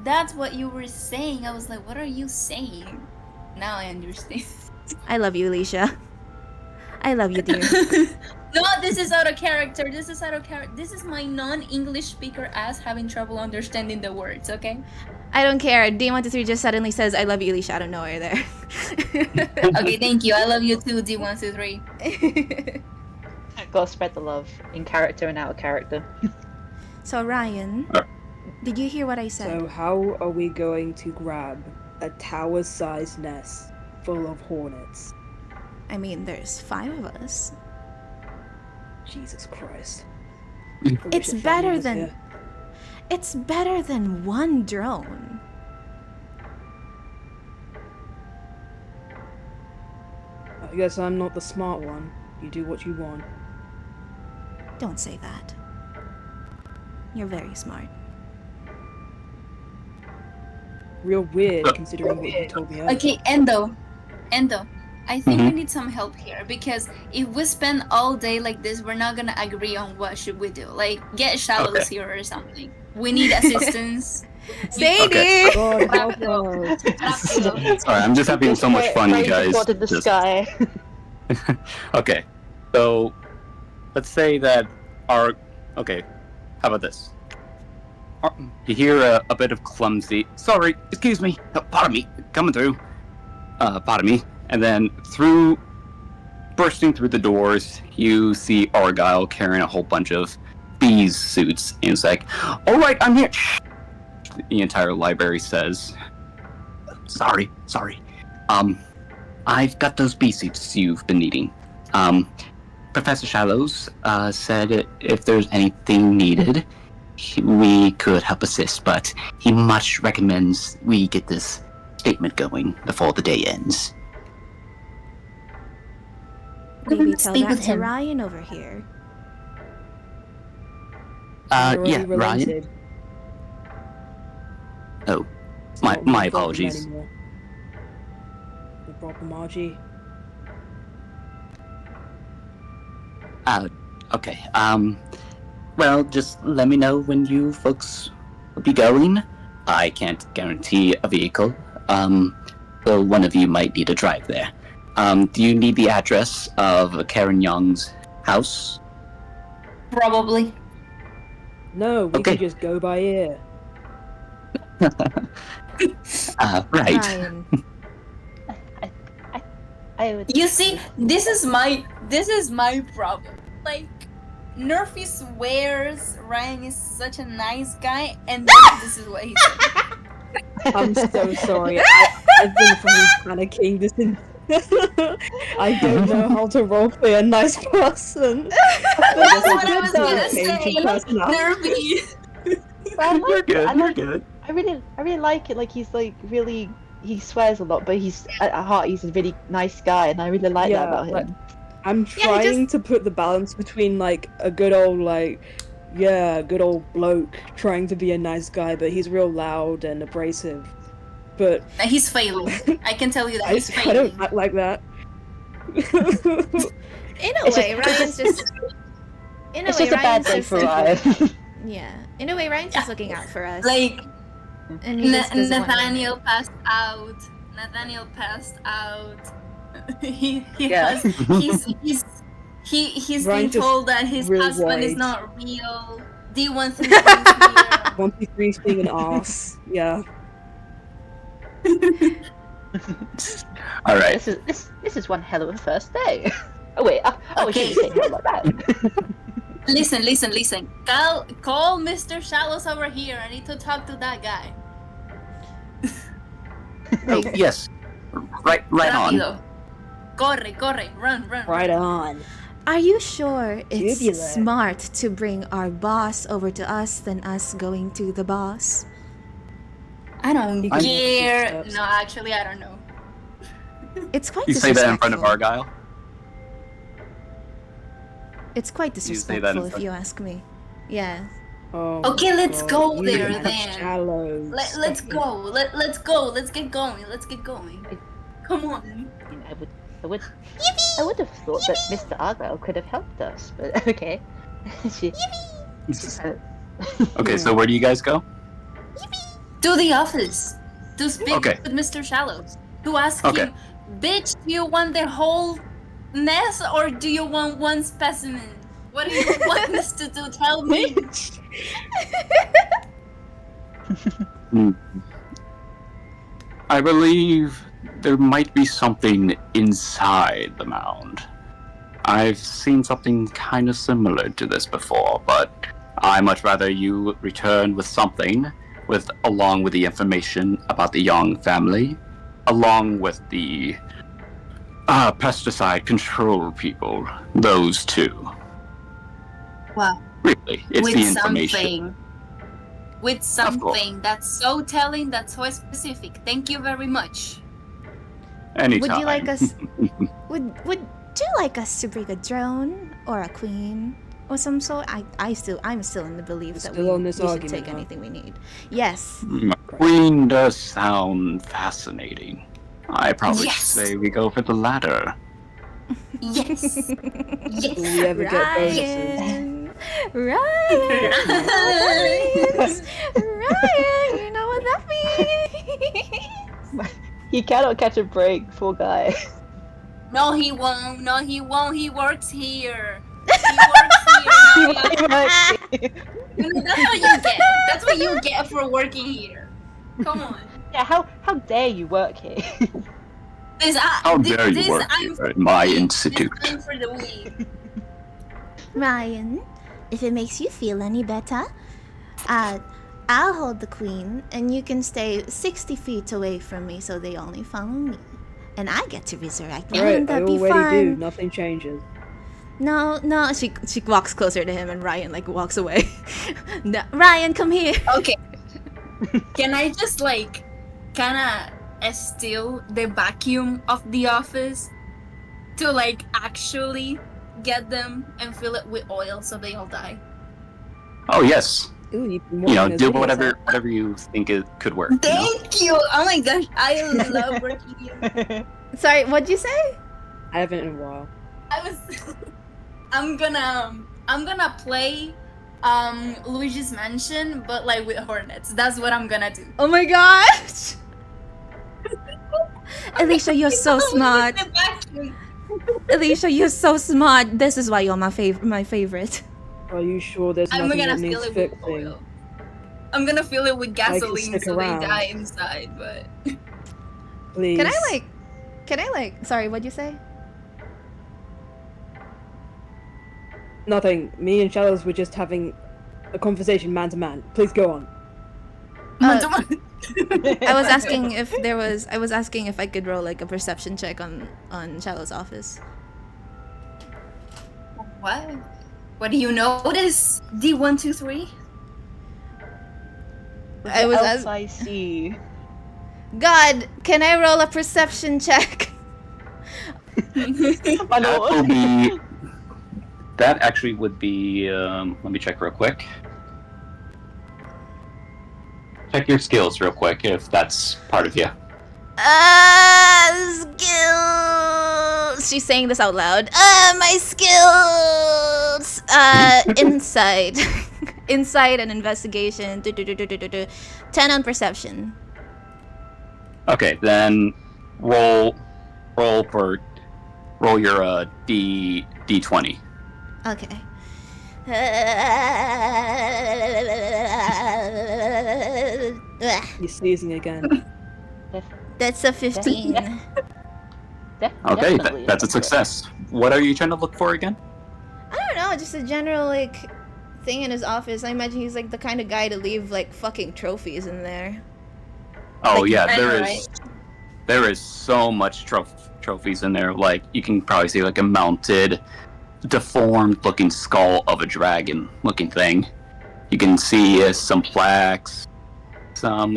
That's what you were saying. I was like, what are you saying? Now I understand. I love you, Alicia. I love you, dear. No, this is out of character. This is my non-English speaker ass having trouble understanding the words, okay? I don't care. D123 just suddenly says, I love you, Alicia. I don't know where there. Okay, thank you. I love you too, D123. Gotta spread the love in character and out of character. So, Ryan, did you hear what I said? So how are we going to grab a tower-sized nest full of hornets? I mean, there's 5 of us. Jesus Christ. It's better than... It's better than one drone. I guess I'm not the smart one. You do what you want. Don't say that. You're very smart. Real weird considering what you told me earlier. Okay, Endo, I think we need some help here, because if we spend all day like this, we're not gonna agree on what should we do. Like, get Shallows here or something. We need assistance. Sadie! God, help us. Sorry, I'm just having so much fun, you guys. God in the sky. Okay, so let's say that okay, how about this? You hear a bit of clumsy, sorry, excuse me, pardon me, coming through, pardon me, and then bursting through the doors, you see Argyle carrying a whole bunch of bees suits, and it's like, all right, I'm here. The entire library says, sorry. I've got those bee suits you've been needing. Professor Shallows said if there's anything needed, we could help assist, but he much recommends we get this statement going before the day ends. Maybe tell Speak that with to him. Ryan over here. We're already Yeah, Ryan. related. Oh, It's my not my problem apologies. anymore. No problem, Archie. Okay. Well, just let me know when you folks will be going. I can't guarantee a vehicle. So one of you might need to drive there. Do you need the address of Karen Young's house? Probably. No, we Okay. can just go by ear. Right. Ryan. I would. You see, this is my problem. Like, Nerfy swears Ryan is such a nice guy, and then this is what he said. I'm so sorry. I've been fucking panicking this in. I don't know how to roleplay a nice person. That's what I was gonna say. Nerfy. But I like it. You're good. I really like it. Like he's like really. He swears a lot, but he's at heart he's a really nice guy, and I really like that about him. like, I'm Yeah, he trying to put the balance between like a good old good old bloke trying to be a nice guy, but he's real loud and abrasive. But He's failing. I can tell you that he's I don't failing. act like that. In a It's way, just- Ryan's just... In a It's way, just a bad Ryan's day just for like- Ryan. Yeah. In a way, Ryan's just looking out for us. Like, and he just doesn't want to- Nathaniel passed out. He Yeah. has he's Ryan been just told that his real husband is worried. not real. D1 is here. 123's being an ass. Yeah. All right. This is one hell of a first day. Oh wait, I Okay. shouldn't say hell like that. Listen. Call Mr. Shallows over here. I need to talk to that guy. Oh, yes. Right on. Rápido. Corre, run. Right on. Are you sure it's Tubular. smart to bring our boss over to us than us going to the boss? I don't He can walk care. footsteps. No, actually, I don't know. It's quite You say that in front of disrespectful. Argyle? It's quite You say that in disrespectful if front- you ask me. Yeah. Oh Okay, my let's God, go you there and then. Shallows. Let's go. Let's go. Let's get going. Let's get going. Come on. I mean, I would have thought that Mr. Argyle could have helped us, but okay. she kind of... Okay, so where do you guys go? To the office. To speak Okay. with Mr. Shallows. To ask Okay. him, bitch, do you want the whole nest or do you want one specimen? What do you want us to do? Tell me. I believe there might be something inside the mound. I've seen something kind of similar to this before, but I much rather you return with something, along with the information about the Young family, along with the pesticide control people. Those two. Wow. Really, it's With the information. something. With course. something. That's so telling, that's so specific. Thank you very much. Anytime. Would you like us? would you like us to bring a drone or a queen or some sort? I'm still in the belief that Still on this we should argument, take huh? anything we need. Yes. Queen does sound fascinating. I probably Yes. say we go for the latter. Yes. Will Yes. we ever get bonuses? Ryan, Ryan, you know what that means? He cannot catch a break, poor guy. No, he won't. No, he won't. He works here. He works here. No, you know, that's what you get. That's what you get for working here. Come on. Yeah, how dare you work here? How dare you work I'm here at my this institute? I'm for the week. Ryan, if it makes you feel any better, I'll hold the queen, and you can stay 60 feet away from me, so they only follow me, and I get to resurrect. Right, Wouldn't I that be already do. fun? Nothing changes. No. She walks closer to him, and Ryan like walks away. No, Ryan, come here. Okay. Can I just like kinda steal the vacuum of the office to like actually get them and fill it with oil so they all die? Oh yes. Ooh, you've been You know, watching those do videos, whatever you think it could work. You know? Thank you! Oh my gosh, I love working here. Sorry, what'd you say? I haven't in a while. I was I'm gonna play Luigi's Mansion but like with Hornets. That's what I'm gonna do. Oh my gosh! Alicia, you're so smart. The vacuum. Alicia, you're so smart. This is why you're my favorite. Are you sure there's I'm nothing gonna that needs fill it with fixing? oil. I'm gonna fill it with I can gasoline stick so around. they die inside, but Please. Can I like? Sorry, what'd you say? Nothing. Me and Shallows were just having a conversation man to man. Please go on. I was asking if there was. I was asking if I could roll like a perception check on Shallow's office. what? What do you notice? D123? I was else I see. God, can I roll a perception check? My That will lord. be. That actually would be. Let me check real quick. Check your skills real quick if that's part of you. Skills. She's saying this out loud. My skills. Insight. Insight and investigation. 10 on perception. Okay, then roll your D20. Okay. You're sneezing again. That's a 15. Okay, Definitely that's a not success. What are you trying to look for again? I don't know, just a general like thing in his office. I imagine he's like the kind of guy to leave like fucking trophies in there. Oh Like, yeah, I there know, is there is so much trophies in there. Like you can probably see like a mounted, deformed looking skull of a dragon looking thing. You can see some plaques, some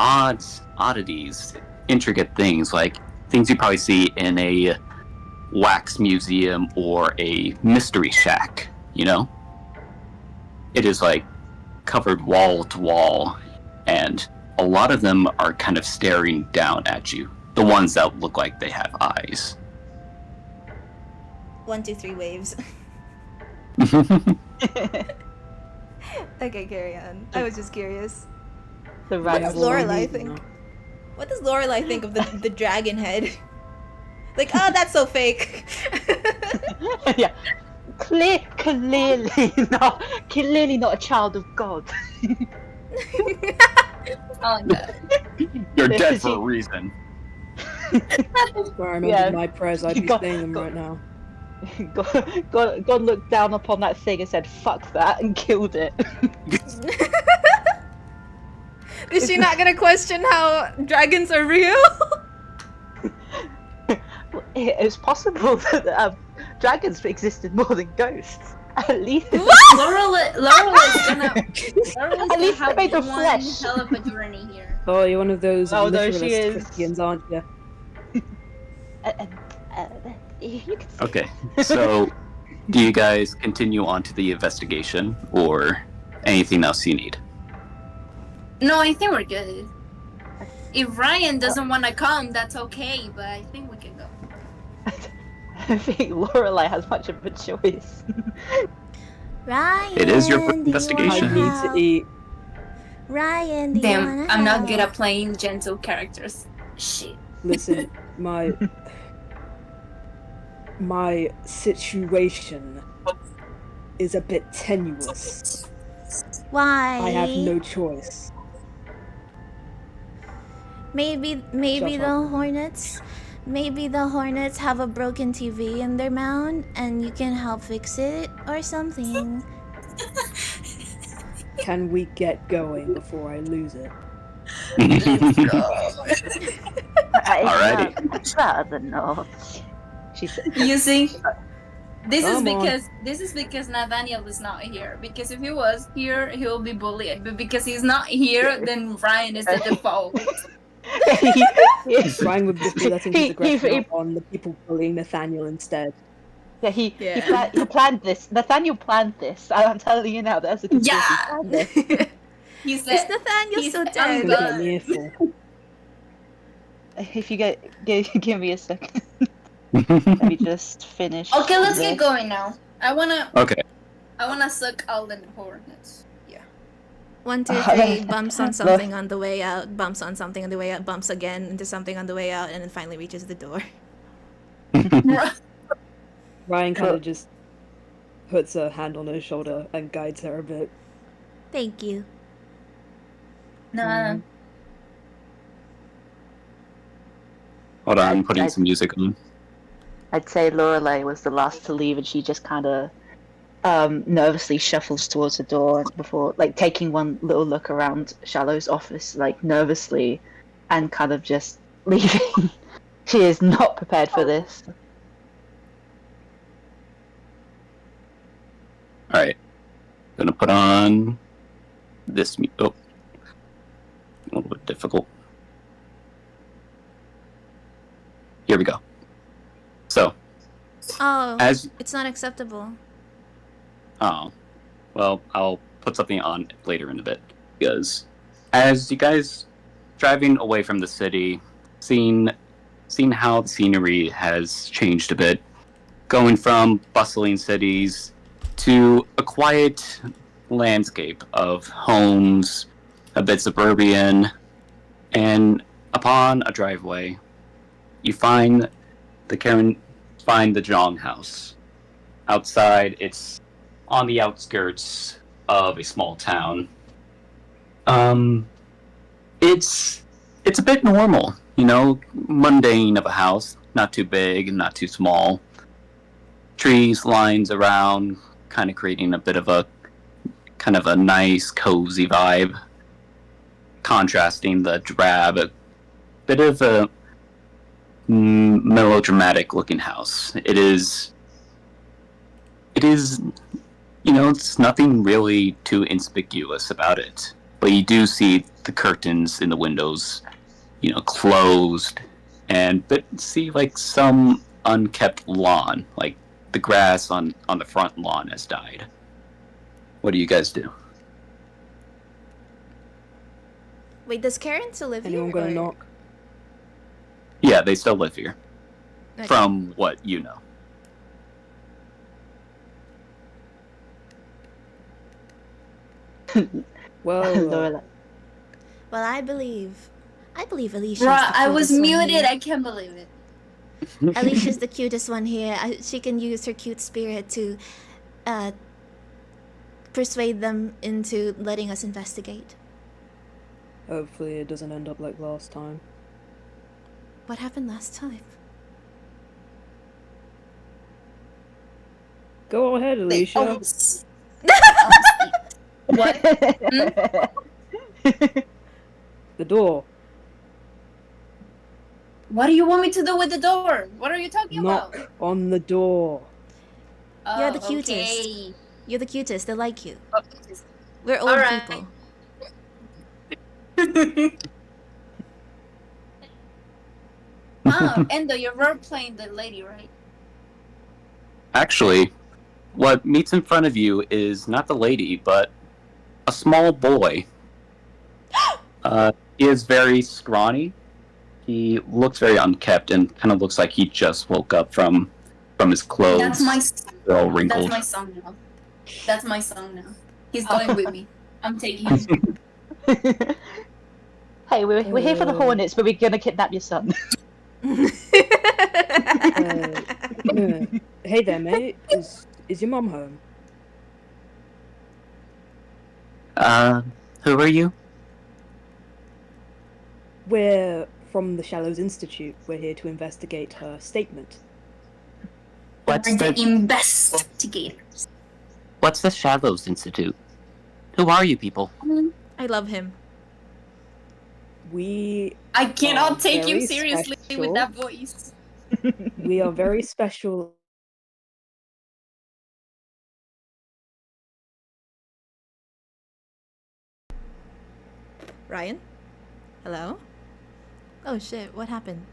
oddities, intricate things, like things you probably see in a wax museum or a mystery shack, you know? It is like covered wall to wall, and a lot of them are kind of staring down at you. The ones that look like they have eyes. 1, 2, 3 waves. Okay, carry on. I was just curious. The What does rival. Lorelai think? What does Lorelai think of the dragon head? Like, oh, that's so fake. Yeah. Clearly not a child of God. Oh god. You're dead for a reason. Where I remember Yeah. my prayers, I'd be God- saying them God- right now. God looked down upon that thing and said, "Fuck that," and killed it. Is she not gonna question how dragons are real? It's possible that dragons existed more than ghosts. At least. Lorelai's gonna At least have made of one flesh. hell of a journey here. Oh, you're one of those Oh, no, literalist she is. Christians, aren't you? You can say Okay, so do you guys continue on to the investigation, or anything else you need? No, I think we're good. If Ryan doesn't want to come, that's okay, but I think we can go. I think Lorelai has much of a choice. Ryan, It is your do you investigation. I wanna need to help? eat. Ryan, do you Damn, wanna I'm not help? good at playing gentle characters. Shit. Listen, my situation is a bit tenuous. Why? I have no choice. Maybe Shut the up. Hornets have a broken TV in their mound, and you can help fix it or something. Can we get going before I lose it? Alrighty. I'd rather not. She said, You see, this Come on. is because Nathaniel is not here. Because if he was here, he will be bullied. But because he's not here, then Ryan is the default. Ryan would just be letting his He- aggression he- out on the people bullying Nathaniel instead. Yeah, he Yeah. planned this. Nathaniel planned this. I'm telling you now, there's a conspiracy. Yeah. Planned this. He Is said, Nathaniel he's so It's dead? gonna get me a full. If you give me a second, let me just finish. okay, let's get this. going now. I wanna Okay. suck all the Hornets. Yeah. 1, 2, 3, bumps on something on the way out, bumps on something on the way out, bumps again into something on the way out, and then finally reaches the door. Ryan kind of just puts a hand on her shoulder and guides her a bit. Thank you. Nah. Hold on, I'm putting some music on. I'd say Lorelai was the last to leave, and she just kind of nervously shuffles towards the door before, like, taking one little look around Shallow's office, like, nervously, and kind of just leaving. She is not prepared for this. Alright. Gonna put on this oh. A little bit difficult. Here we go. So, Oh, as it's not acceptable. oh, well, I'll put something on later in a bit, because as you guys driving away from the city, seeing how the scenery has changed a bit, going from bustling cities to a quiet landscape of homes, a bit suburban, and upon a driveway, you find the Zhang house. Outside, it's on the outskirts of a small town. It's a bit normal, you know, mundane of a house, not too big, not too small. Trees, lines around, kind of creating a bit of a kind of a nice, cozy vibe, contrasting the drab, a bit of a melodramatic looking house. It is, you know, it's nothing really too inconspicuous about it. But you do see the curtains in the windows, closed, but see like some unkept lawn, like the grass on the front lawn has died. What do you guys do? Wait, does Karen still live Anyone here? gonna or- knock? Yeah, they still live here, Okay. from what you know. Well, Lorelai. Well, I believe Alicia's Bruh, the I was cutest one muted. here. I can't believe it. Alicia's the cutest one here. She can use her cute spirit to persuade them into letting us investigate. hopefully it doesn't end up like last time. What happened last time? Go ahead, They Alicia. almost- What? The door. What do you want me to do with the door? What are you talking Knock about? on the door. You're the Oh, cutest. okay. You're the cutest. They like you. Oh, We're old Alright. people. Oh, Endo, you're role playing the lady, right? Actually, what meets in front of you is not the lady, but a small boy. He is very scrawny. He looks very unkept and kind of looks like he just woke up from his clothes. They're all wrinkled. That's my song now. That's my song now. He's going with me. I'm taking him. Hey, we're here for the Hornets, but we're gonna kidnap your son. Hey there, mate. Is your mom home? Who are you? We're from the Shallows Institute. We're here to investigate her statement. What's We're the the investigators. What's the Shallows Institute? Who are you people? I love him. We I are cannot take you very seriously special. with that voice. We are very special. Ryan? Hello? Oh shit, what happened?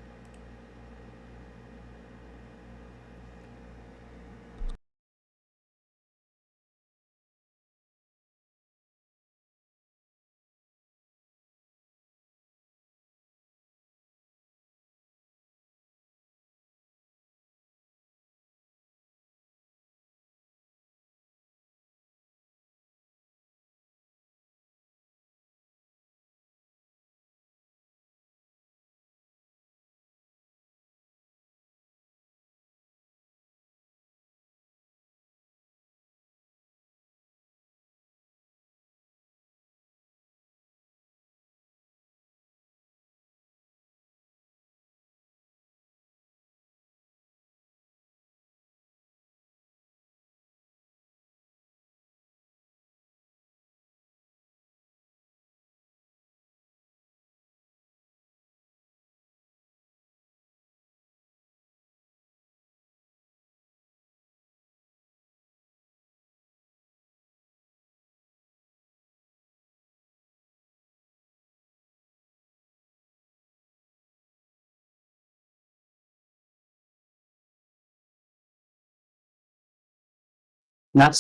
Not